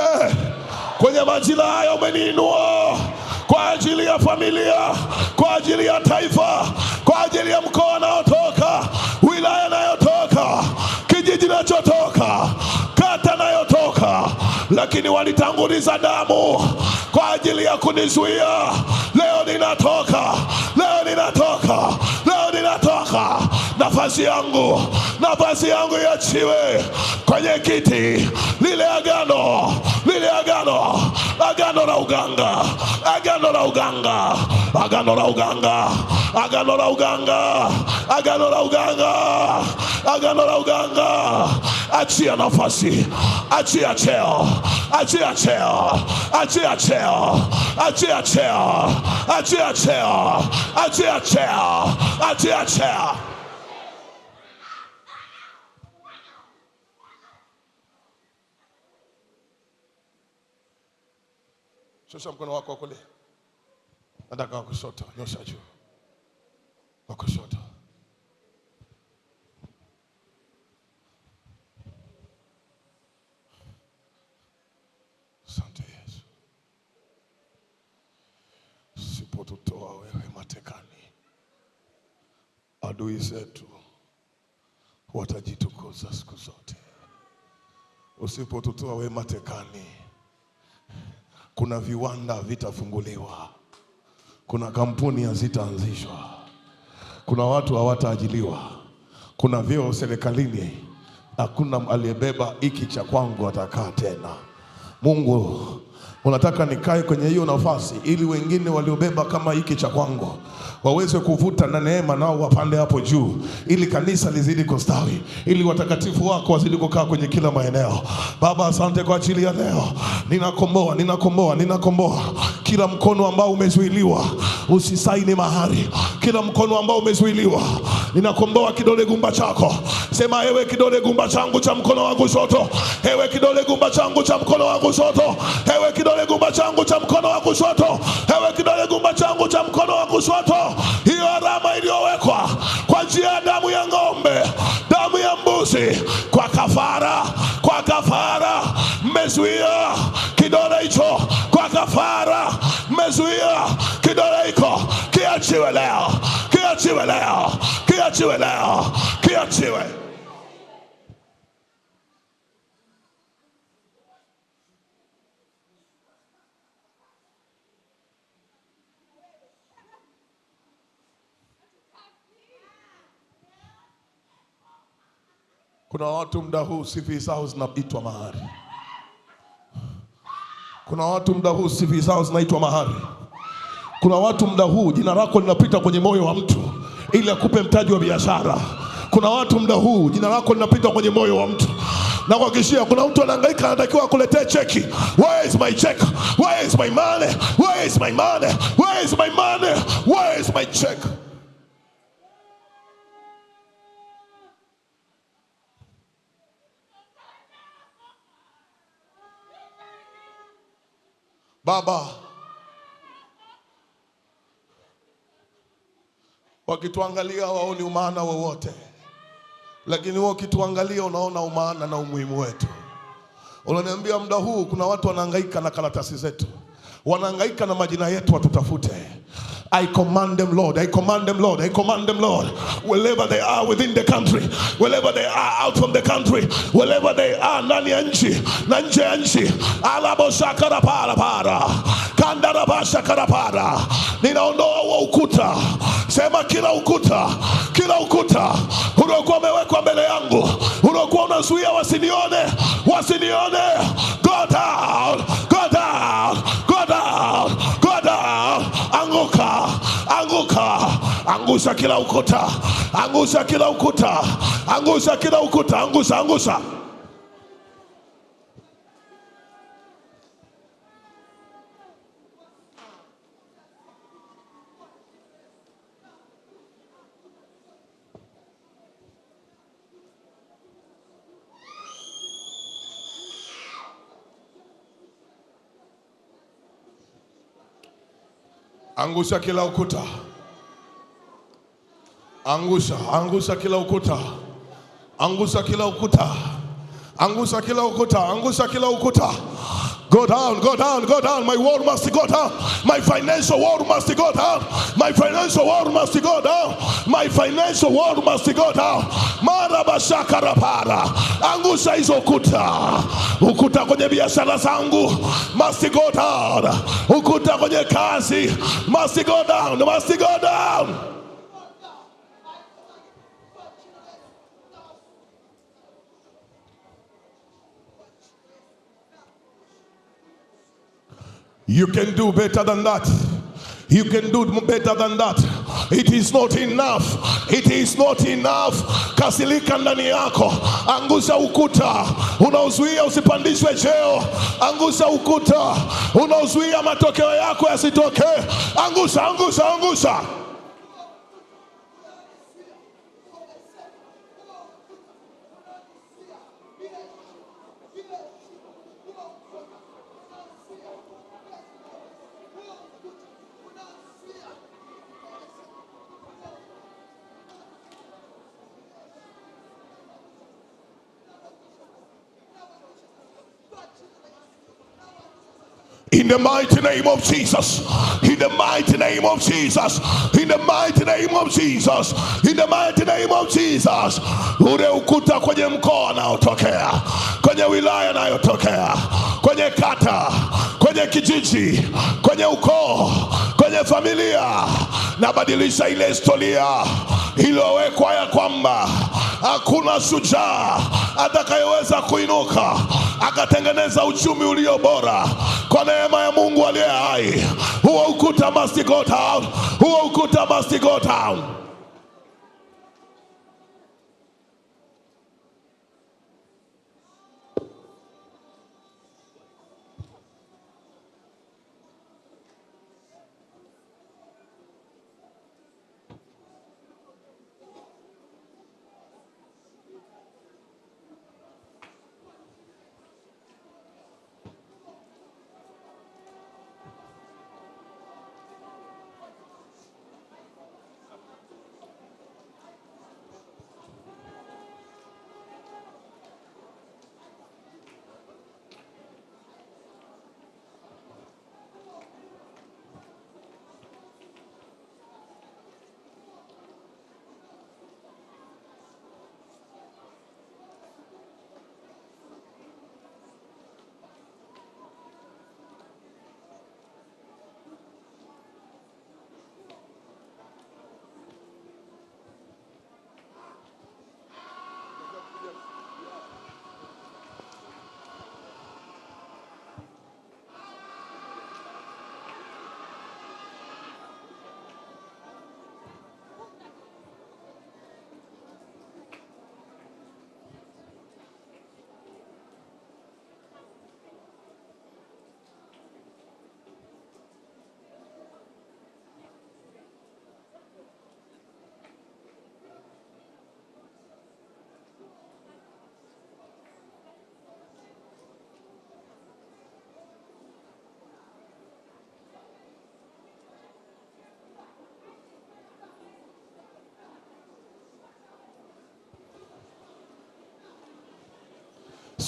Kwenye majira haya umeniinua kwa ajili ya familia, kwa ajili ya taifa, kwa ajili ya mkoa nayotoka, wilaya nayotoka, kijiji nachotoka, kata nayotoka. Lakini walitanguliza damu kwa ajili ya kunizuia. Leo ninatoka, leo ninatoka, leo ninatoka. Nafasi yangu iachiwe kwenye kiti. Lile agano, lile agano, agano la uganga, agano la uganga, agano la uganga, agano la uganga, agano la uganga, agano la uganga. Achia nafasi, achia cheo, achia cheo, achia cheo, achia cheo, achia cheo, achia cheo, achia cheo. Shosha mkono wako wa kulia. Nataka wa kushoto, nyosha juu. Wa kushoto. Asante Yesu. Usipotutoa wewe matekani, adui zetu watajitukuza siku zote. Usipotutoa wewe matekani, kuna viwanda vitafunguliwa, kuna kampuni hazitaanzishwa, kuna watu hawataajiliwa, kuna vyeo serikalini hakuna aliyebeba hiki cha kwangu atakaa tena. Mungu, unataka nikae kwenye hiyo nafasi ili wengine waliobeba kama hiki cha kwangu waweze kuvuta na neema nao wapande hapo juu, ili kanisa lizidi kustawi, ili watakatifu wako wazidi kukaa kwenye kila maeneo. Baba, asante kwa ajili ya leo. Ninakomboa kila mkono ambao umezuiliwa usisaini mahali, kila mkono ambao umezuiliwa. Ninakomboa kidole gumba chako. Sema ewe kidole gumba changu cha mkono wa kushoto, ewe kidole gumba changu cha mkono wa kushoto, ewe kidole gumba changu cha mkono wa kushoto, ewe kidole gumba changu cha mkono wa kushoto. Hiyo alama iliyowekwa kwa njia ya damu ya ng'ombe, damu ya mbuzi, kwa kafara mmezuia kidole hicho, kwa kafara mmezuia kidole hicho. Kiachiwe leo, kiachiwe leo, kiachiwe leo, kiachiwe. Kuna watu muda huu CV zao zinaitwa mahali. Kuna watu muda huu CV zao zinaitwa mahari. Kuna watu muda huu jina lako linapita kwenye moyo wa mtu ili akupe mtaji wa biashara. Kuna watu muda huu jina lako linapita kwenye moyo wa mtu. Na kuhakikishia kuna mtu anahangaika, anatakiwa akuletee cheki. Where is my check? Where is my money? Where is my money? Where is my money? Where is my check? Baba, wakituangalia waoni umaana wowote, lakini wao ukituangalia unaona umaana na umuhimu wetu. Unaniambia muda huu kuna watu wanahangaika na karatasi zetu, wanahangaika na majina yetu watutafute. I command them, Lord. I command them, Lord. I command them, Lord. Wherever they are within the country, wherever they are out from the country, wherever they are ndani ya nchi na nje ya nchi, alabosakara para kandarabasha karapara, ninaondoa huo ukuta. Sema kila ukuta uliokuwa umewekwa mbele yangu, uliokuwa unazuia wasinione. Go down, go down, go down, go down. Anguka, angusha kila ukuta, angusha kila ukuta, angusha kila ukuta, angusha. Angusha kila ukuta. Angusha kila ukuta. Angusha kila ukuta. Angusha kila ukuta. Angusha kila ukuta. Go down, go down, go down. My world must go down. My financial world must go down. My financial world must go down. My financial world must go down. Marabashakarapara. Angusha hizo ukuta. Ukuta kwenye biashara zangu must go down. Ukuta kwenye kazi must go down. Must go down. You can do better than that. You can do better than that. It is not enough. It is not enough. Kasilika ndani yako. Angusha ukuta unaozuia usipandishwe cheo. Angusha ukuta unaozuia matokeo yako yasitokee. Angusha. In the mighty name of Jesus. In the mighty name of Jesus. In the mighty name of Jesus. In the mighty name of Jesus. Ule ukuta kwenye mkoa unaotokea, kwenye wilaya unayotokea, kwenye kata, kwenye kijiji, kwenye ukoo, kwenye familia, nabadilisha ile historia iliyowekwa ya kwamba hakuna shujaa atakayeweza kuinuka akatengeneza uchumi ulio bora. Kwa neema ya Mungu aliye hai, huo ukuta must go down. Huo ukuta must go down.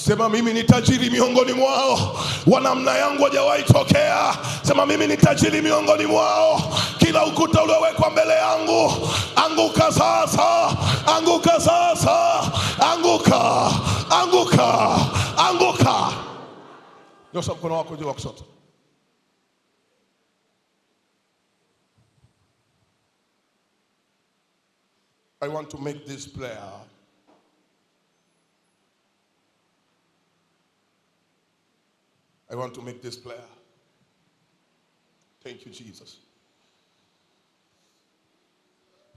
Sema mimi ni tajiri miongoni mwao, wa namna yangu hajawahi tokea. Sema mimi ni tajiri miongoni mwao. Kila ukuta uliowekwa mbele yangu, anguka sasa, anguka sasa, anguka, anguka, anguka. Nyosha mkono wako juu wa kushoto. I want to make this prayer. I want to make this prayer. Thank you, Jesus.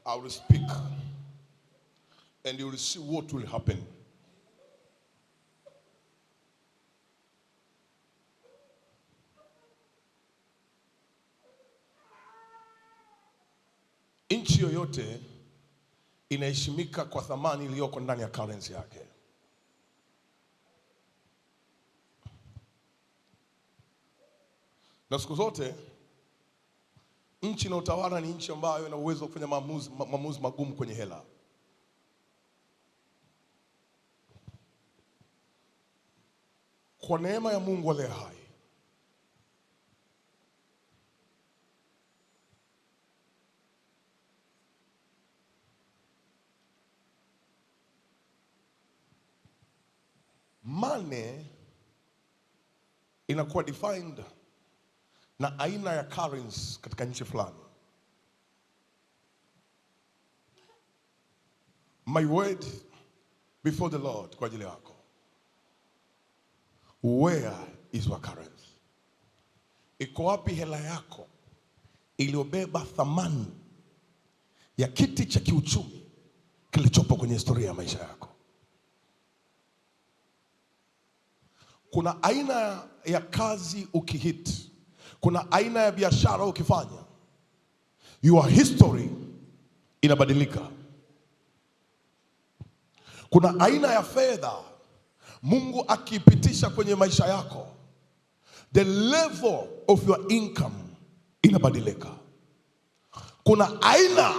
I will speak, and you will see what will happen. Nchi yoyote inaheshimika kwa thamani iliyoko ndani ya currency yake. Na siku zote nchi na utawala ni nchi ambayo ina uwezo wa kufanya maamuzi magumu kwenye hela. Kwa neema ya Mungu aliye hai, money inakuwa defined na aina ya currency katika nchi fulani. My word before the Lord kwa ajili yako. Where is your currency? Iko wapi hela yako iliyobeba thamani ya kiti cha kiuchumi kilichopo kwenye historia ya maisha yako? Kuna aina ya kazi ukihit, kuna aina ya biashara ukifanya, your history inabadilika. Kuna aina ya fedha Mungu akipitisha kwenye maisha yako, the level of your income inabadilika. Kuna aina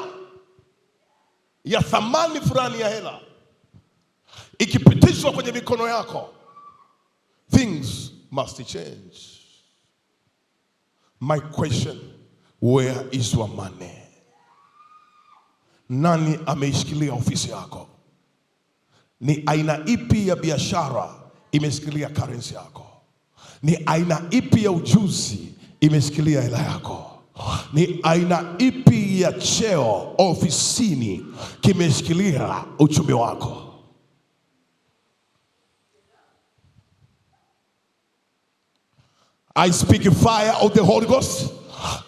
ya thamani fulani ya hela ikipitishwa kwenye mikono yako, things must change. My question, where is your money? Nani ameishikilia ofisi yako? Ni aina ipi ya biashara imeshikilia currency yako? Ni aina ipi ya ujuzi imeshikilia hela yako? Ni aina ipi ya cheo ofisini kimeshikilia uchumi wako? I speak fire of the Holy Ghost.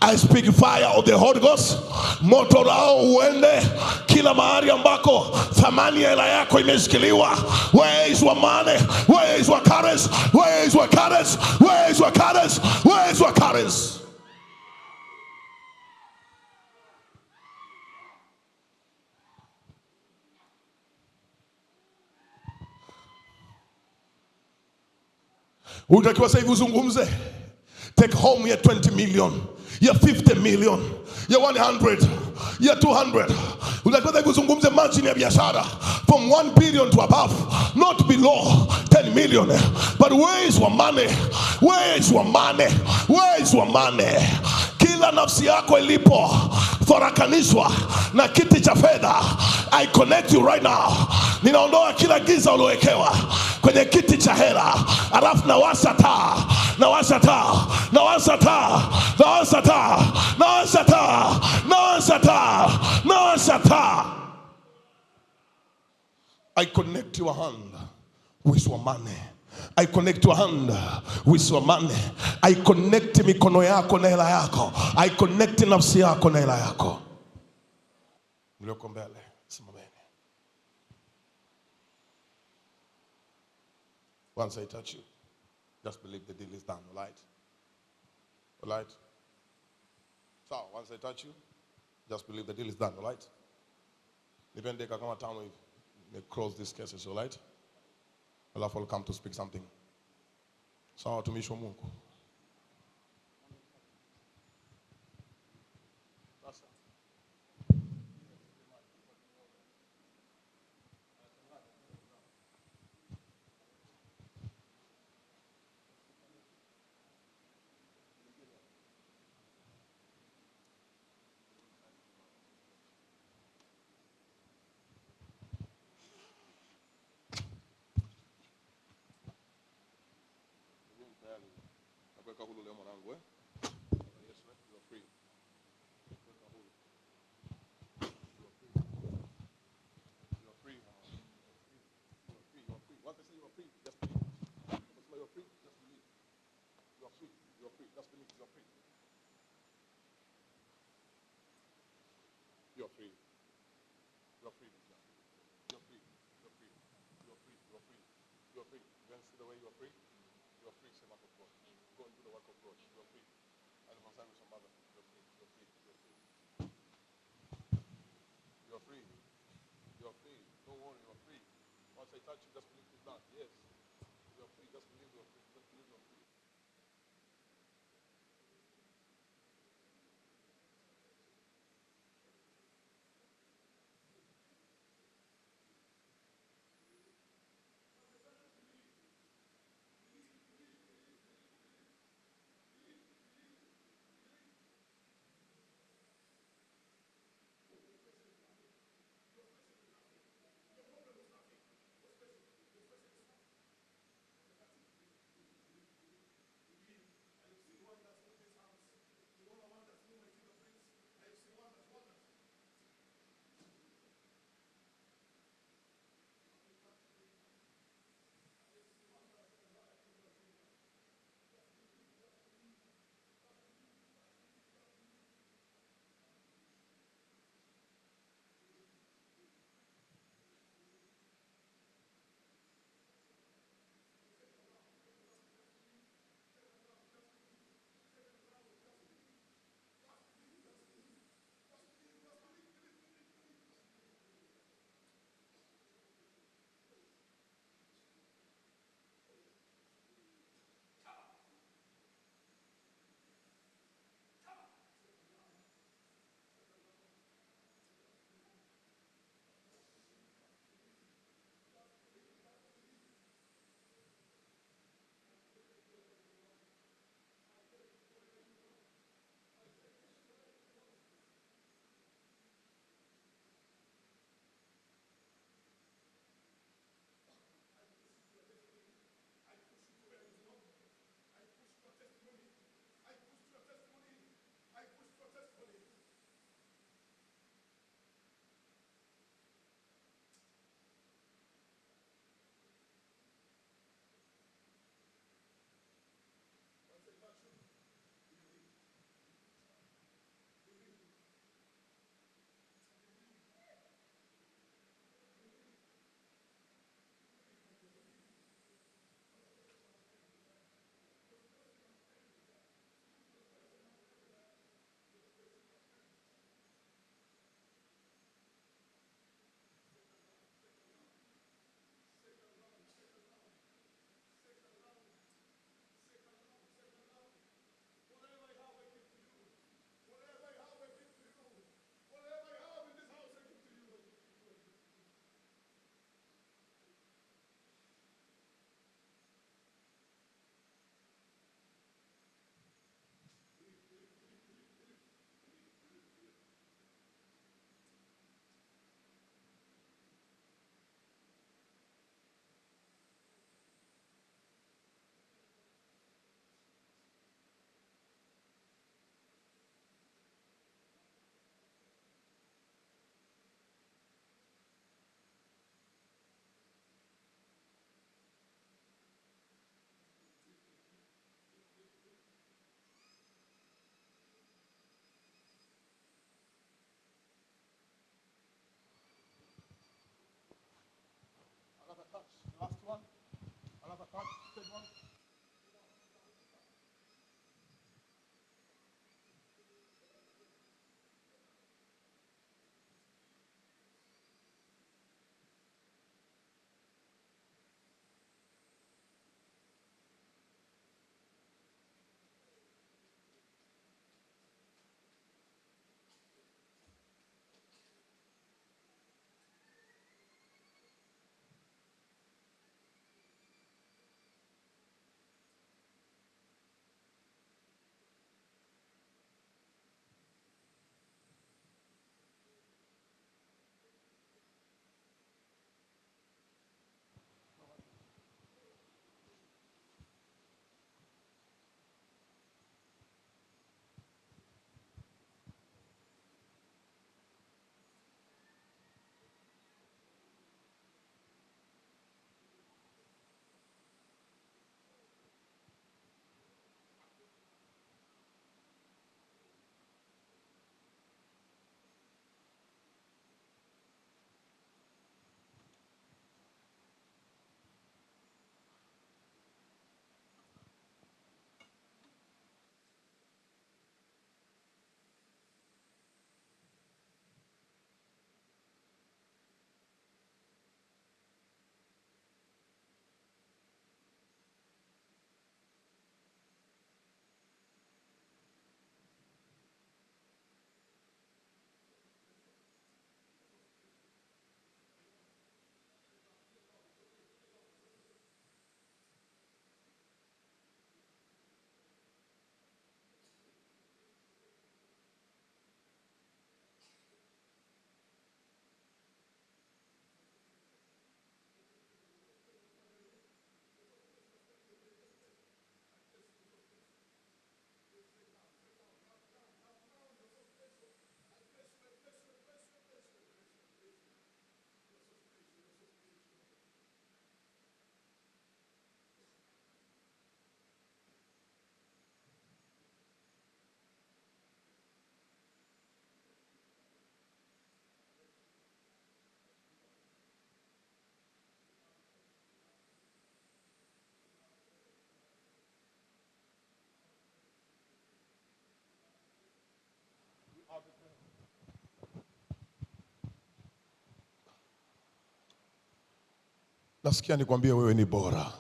I speak fire of the Holy Ghost. Moto lao uende kila mahali ambako thamani ya hela yako imeshikiliwa. Where is your money? Where is your currency? Where is your currency? Where is your currency? Where is your currency? Unatakiwa sasa hivi uzungumze. Take home ya 20 million, ya 50 million, ya 100, ya 200. Unatakiwa sasa hivi uzungumze margin ya biashara from 1 billion to above, not below 10 million. But where is your money? Where is your money? Where is your money? Kila nafsi yako ilipo farakanishwa na kiti cha fedha, I connect you right now. Ninaondoa kila giza uliowekewa kwenye kiti cha hela. Alafu nawasha taa, nawasha taa, nawasha taa, nawasha taa, nawasha taa, nawasha taa, nawasha taa. I connect your hand with your money. I connect your hand with your money. I connect mikono yako na hela yako. I connect nafsi yako na hela yako. Mlioko mbele, simameni. Once I touch you, just believe the deal is done, all right? All right? So, once I touch you, just believe the deal is done, all right? Depende kama tano hivi. They close these cases, all right? Allah will come to speak something. Sawa watumishi wa Mungu. Weka hulu leo mwanangu eh. Yes, you are free. Weka hulu. You are free. You are free. You are free. Once they say you are free, just believe. Once you are free, just believe. You are free. You are free. Just believe. You are free. You are free. You are free. You are free. You are free. You are free. You are free. You are free. You can see the way you are free. You are free, servant of God. Go and do the work of God. You are free. And concern with your mother. You are free. You are free. You are free. You are free. You are free. Don't worry. You are free. Once I touch you, just believe it's done. Yes. You are free. Just believe you are free. Just believe you are free. Nasikia nikwambie wewe ni bora.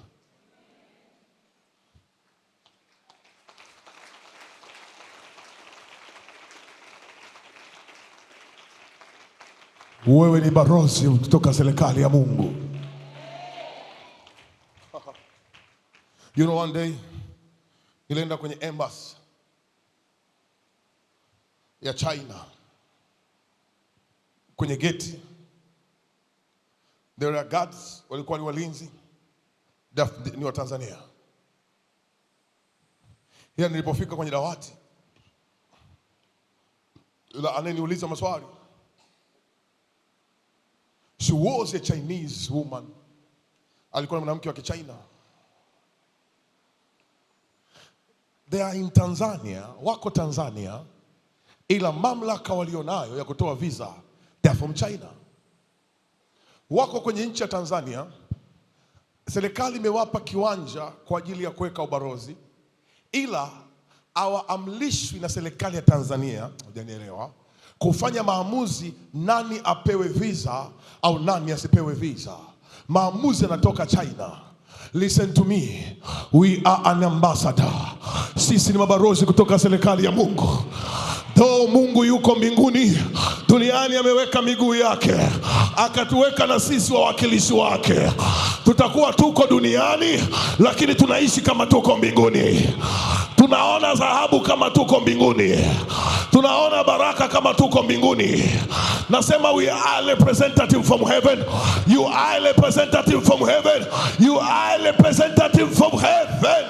Wewe ni balozi kutoka serikali ya Mungu. You know, one day nilienda kwenye embassy ya China. Kwenye geti there were guards, walikuwa ni walinzi ni wa Tanzania. Hila nilipofika kwenye dawati, yule ananiuliza maswali. She was a Chinese woman. Alikuwa mwanamke wa Kichina. They are in Tanzania, wako Tanzania, ila mamlaka walionayo ya kutoa visa, they are from China. Wako kwenye nchi ya Tanzania, serikali imewapa kiwanja kwa ajili ya kuweka ubalozi, ila hawaamrishwi na serikali ya Tanzania, hujanielewa, kufanya maamuzi nani apewe visa au nani asipewe visa. Maamuzi yanatoka China. Listen to me, we are an ambassador. Sisi ni mabalozi kutoka serikali ya Mungu. Though Mungu yuko mbinguni, duniani ameweka miguu yake, akatuweka na sisi wawakilishi wake. Tutakuwa tuko duniani, lakini tunaishi kama tuko mbinguni. Tunaona dhahabu kama tuko mbinguni. Tunaona baraka kama tuko mbinguni. Nasema we are representative from heaven. You are representative from heaven. You are representative from heaven.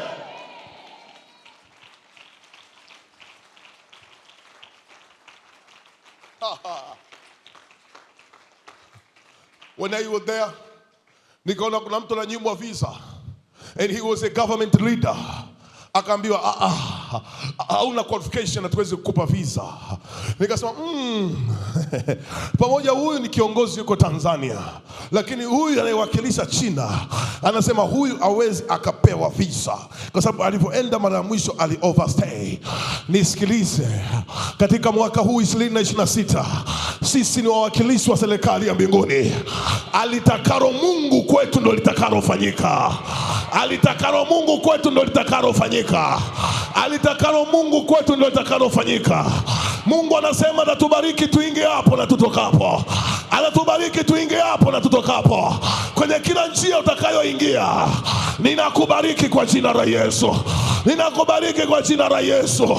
When I was there, nikaona kuna mtu ananyimwa visa, and he was a government leader. Akaambiwa hauna qualification, hatuwezi kukupa visa. Nikasema pamoja huyu ni kiongozi yuko Tanzania, lakini huyu anayewakilisha China anasema huyu hawezi akapewa visa kwa sababu alipoenda mara ya mwisho ali overstay. Nisikilize, katika mwaka huu 2026 sisi ni wawakilishi wa serikali ya mbinguni. Alitakalo Mungu kwetu ndo litakalo fanyika. Alitakalo Mungu kwetu ndo litakalo fanyika. Alitakalo Mungu kwetu ndo litakalo fanyika. Mungu anasema atatubariki tuingie hapo na tutokapo. Anatubariki tuingie hapo na tutokapo. Kwenye kila njia utakayoingia, ninakubariki kwa jina la Yesu. Ninakubariki kwa jina la Yesu.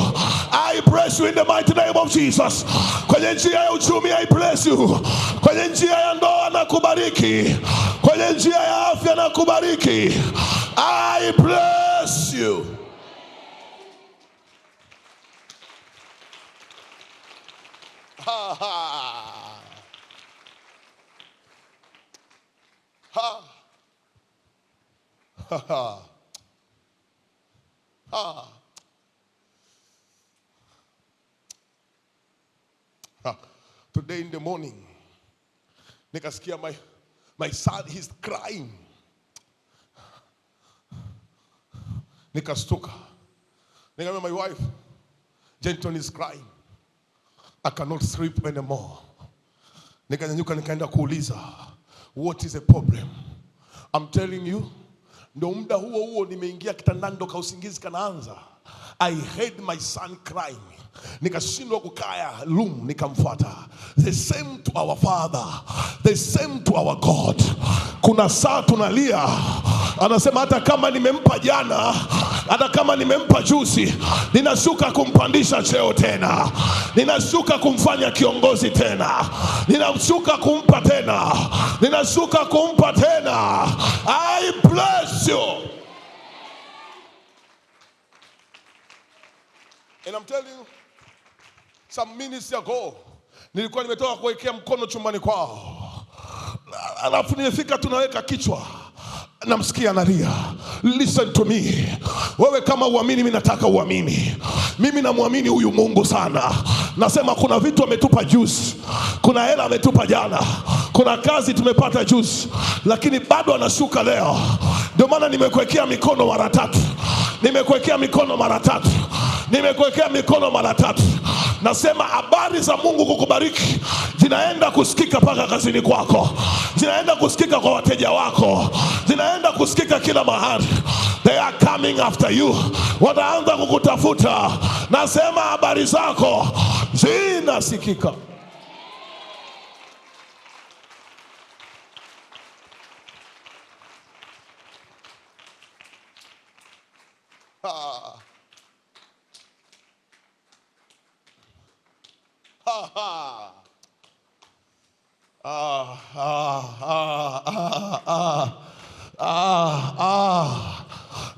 I bless you in the mighty name of Jesus. Kwenye njia ya uchumi, I bless you. Kwenye njia ya ndoa nakubariki. Kwenye njia ya afya nakubariki. I bless you. Ha ha. Ha. Ha ha. Ha. Ha. Today in the morning, nikasikia my son, he's crying. Nikastuka. Nikamwambia my wife, Jenton is crying. I cannot sleep anymore. Nikanyanyuka nikaenda kuuliza, what is the problem? I'm telling you, ndo muda huo nimeingia kitandani ndo kausingizi kanaanza. I heard my son crying. Nikashindwa kukaya room, nikamfuata. The same to our Father, the same to our God. Kuna saa tunalia, anasema hata kama nimempa jana, hata kama nimempa juzi, ninashuka kumpandisha cheo tena. Ninashuka kumfanya kiongozi tena. Ninashuka kumpa tena. Ninashuka kumpa tena. I bless you. And I'm telling you, some minutes ago, nilikuwa nimetoka kuwekea mkono chumbani kwao. Alafu nimefika tunaweka kichwa, namsikia analia. Listen to me. Wewe kama uamini, mimi nataka uamini. Mimi namwamini huyu Mungu sana. Nasema kuna vitu ametupa juzi. Kuna hela ametupa jana. Kuna kazi tumepata juzi. Lakini bado anashuka leo. Ndio maana nimekuwekea mikono mara tatu. Nimekuwekea mikono mara tatu. Nimekuwekea mikono mara tatu. Nasema habari za Mungu kukubariki zinaenda kusikika mpaka kazini kwako, zinaenda kusikika kwa wateja wako, zinaenda kusikika kila mahali. They are coming after you. Wataanza kukutafuta. Nasema habari zako zinasikika.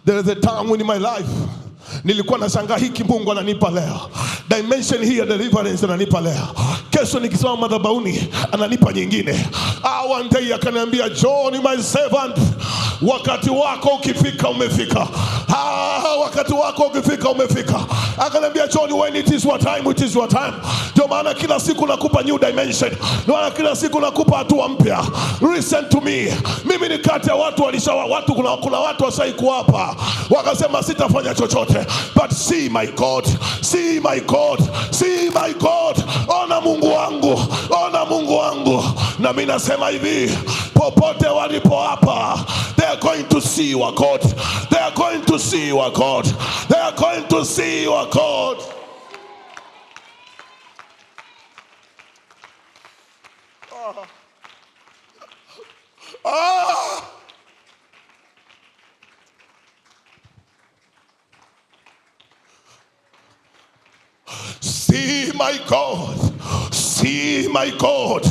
There is a time in my life nilikuwa nashangaa hiki Mungu ananipa leo, dimension hii ya deliverance ananipa leo, kesho nikisema madhabahuni ananipa nyingine. One day akaniambia, John my servant, wakati wako ukifika umefika. Wakati wako ukifika umefika. Akaniambia, John, when it is your time, it is your time. Ndio maana kila siku nakupa new dimension. Ndio maana kila siku nakupa hatua mpya. Listen to me. Mimi ni kati ya watu kuna watu washaikuwa hapa wakasema sitafanya chochote. But see my God. See my God. See my God. Ona Mungu wangu. Ona Mungu wangu. Na mimi nasema hivi, popote walipo hapa, they are going to see your God. They are going to see your God. They are going to see your God. See my God. See my God.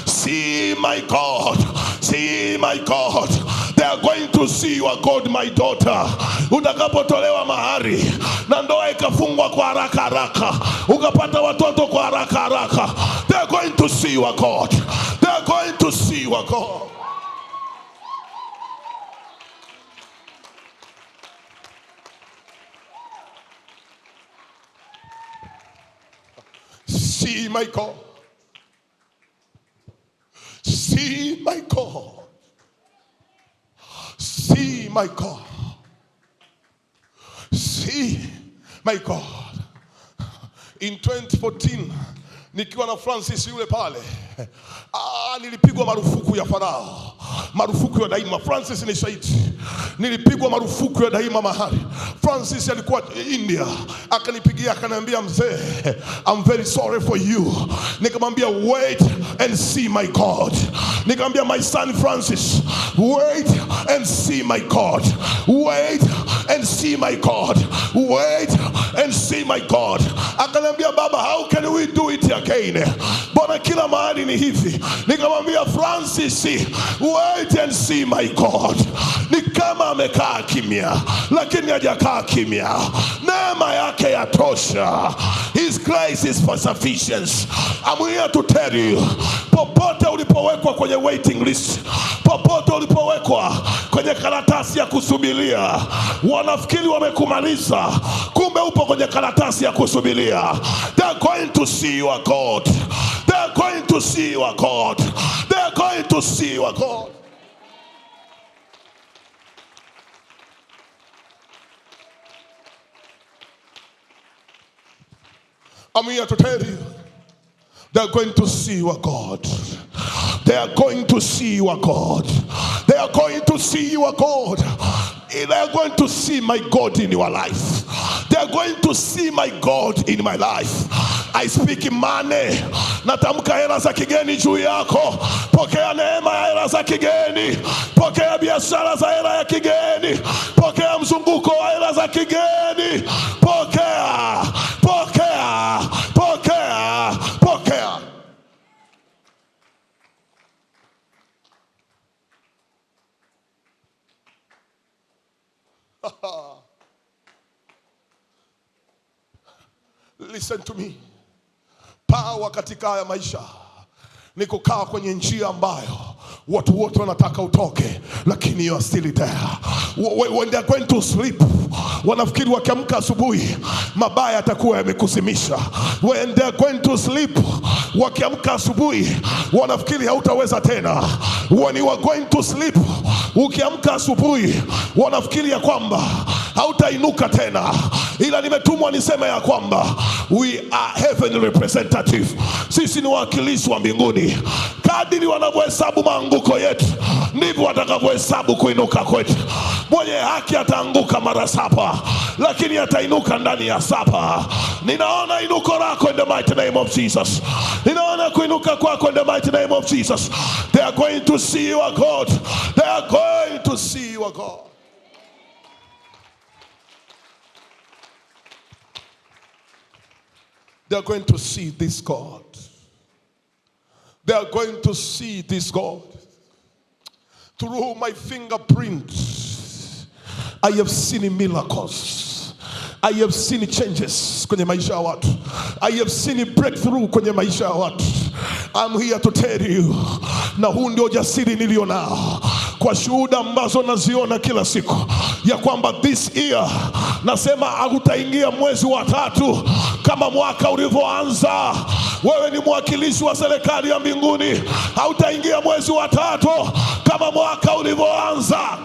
See my God. See my God. They are going to see your God, my daughter. Utakapotolewa mahari na ndoa ikafungwa kwa haraka haraka, ukapata watoto kwa haraka haraka, they are going to see your God. They are going to see your God. See my God. See my God. See my God. See my God. In 2014 nikiwa na Francis yule pale, nilipigwa marufuku ya Farao, marufuku ya daima. Francis ni shahidi. Nilipigwa marufuku ya daima mahali. Francis alikuwa India, akanipigia akaniambia, mzee, I'm very sorry for you. Nikamwambia, wait and see my God. Nikamwambia, my son Francis, wait and see my God. Wait and see my God. Wait and see my God. Akaniambia, baba, how can we do it again? Bona kila mahali ni hivi. Nikamwambia, Francis, wait and see my God. Ni kama amekaa kimya, lakini hajakaa kimya. Neema yake yatosha. His grace is for sufficiency. I'm here to tell you, popote ulipowekwa kwenye waiting list, popote ulipowekwa kwenye karatasi ya kusubiria, wanafikiri wamekumaliza, kumbe upo kwenye karatasi ya kusubiria. They are going to see your God. They are going to see your God. They are going to see your God. I'm here to tell you, they are going to see your God. They are going to see your God. They are going to see your God. They are going to see my God in your life. They are going to see my God in my life. I speak money. Natamka hela za kigeni juu yako. Pokea neema ya hela za kigeni. Pokea biashara za hela ya kigeni. Pokea mzunguko wa hela za kigeni. Pokea. Pokea. Pokea. Pokea. Listen to me. Power katika haya maisha ni kukaa kwenye njia ambayo watu wote wanataka utoke, lakini you are still there. When they are going to sleep, wanafikiri wakiamka asubuhi mabaya yatakuwa yamekuzimisha. When they are going to sleep, wakiamka asubuhi wanafikiri hautaweza tena. When you are going to sleep, ukiamka asubuhi wanafikiri ya kwamba hautainuka tena. ila nimetumwa niseme ya kwamba we are heavenly representative. Sisi ni wakilishi wa mbinguni. Kadiri wanavyohesabu maanguko yetu, ndivyo watakavyohesabu kuinuka kwetu. Mwenye haki ataanguka mara 7, lakini atainuka ndani ya 7. Ninaona inuko lako in the mighty name of Jesus. Ninaona kuinuka kwako in the mighty name of Jesus. They are going to see your God. They are going to see your God. They are going to see this God. They are going to see this God. Through my fingerprints, I have seen miracles. I have seen changes kwenye maisha ya watu. I have seen breakthrough kwenye maisha ya watu. I'm here to tell you, na huu ndio jasiri nilio nao kwa shuhuda ambazo naziona kila siku, ya kwamba this year, nasema hakutaingia mwezi wa 3 kama mwaka ulivyoanza. Wewe ni mwakilishi wa serikali ya mbinguni. Hautaingia mwezi wa 3 kama mwaka ulivyoanza.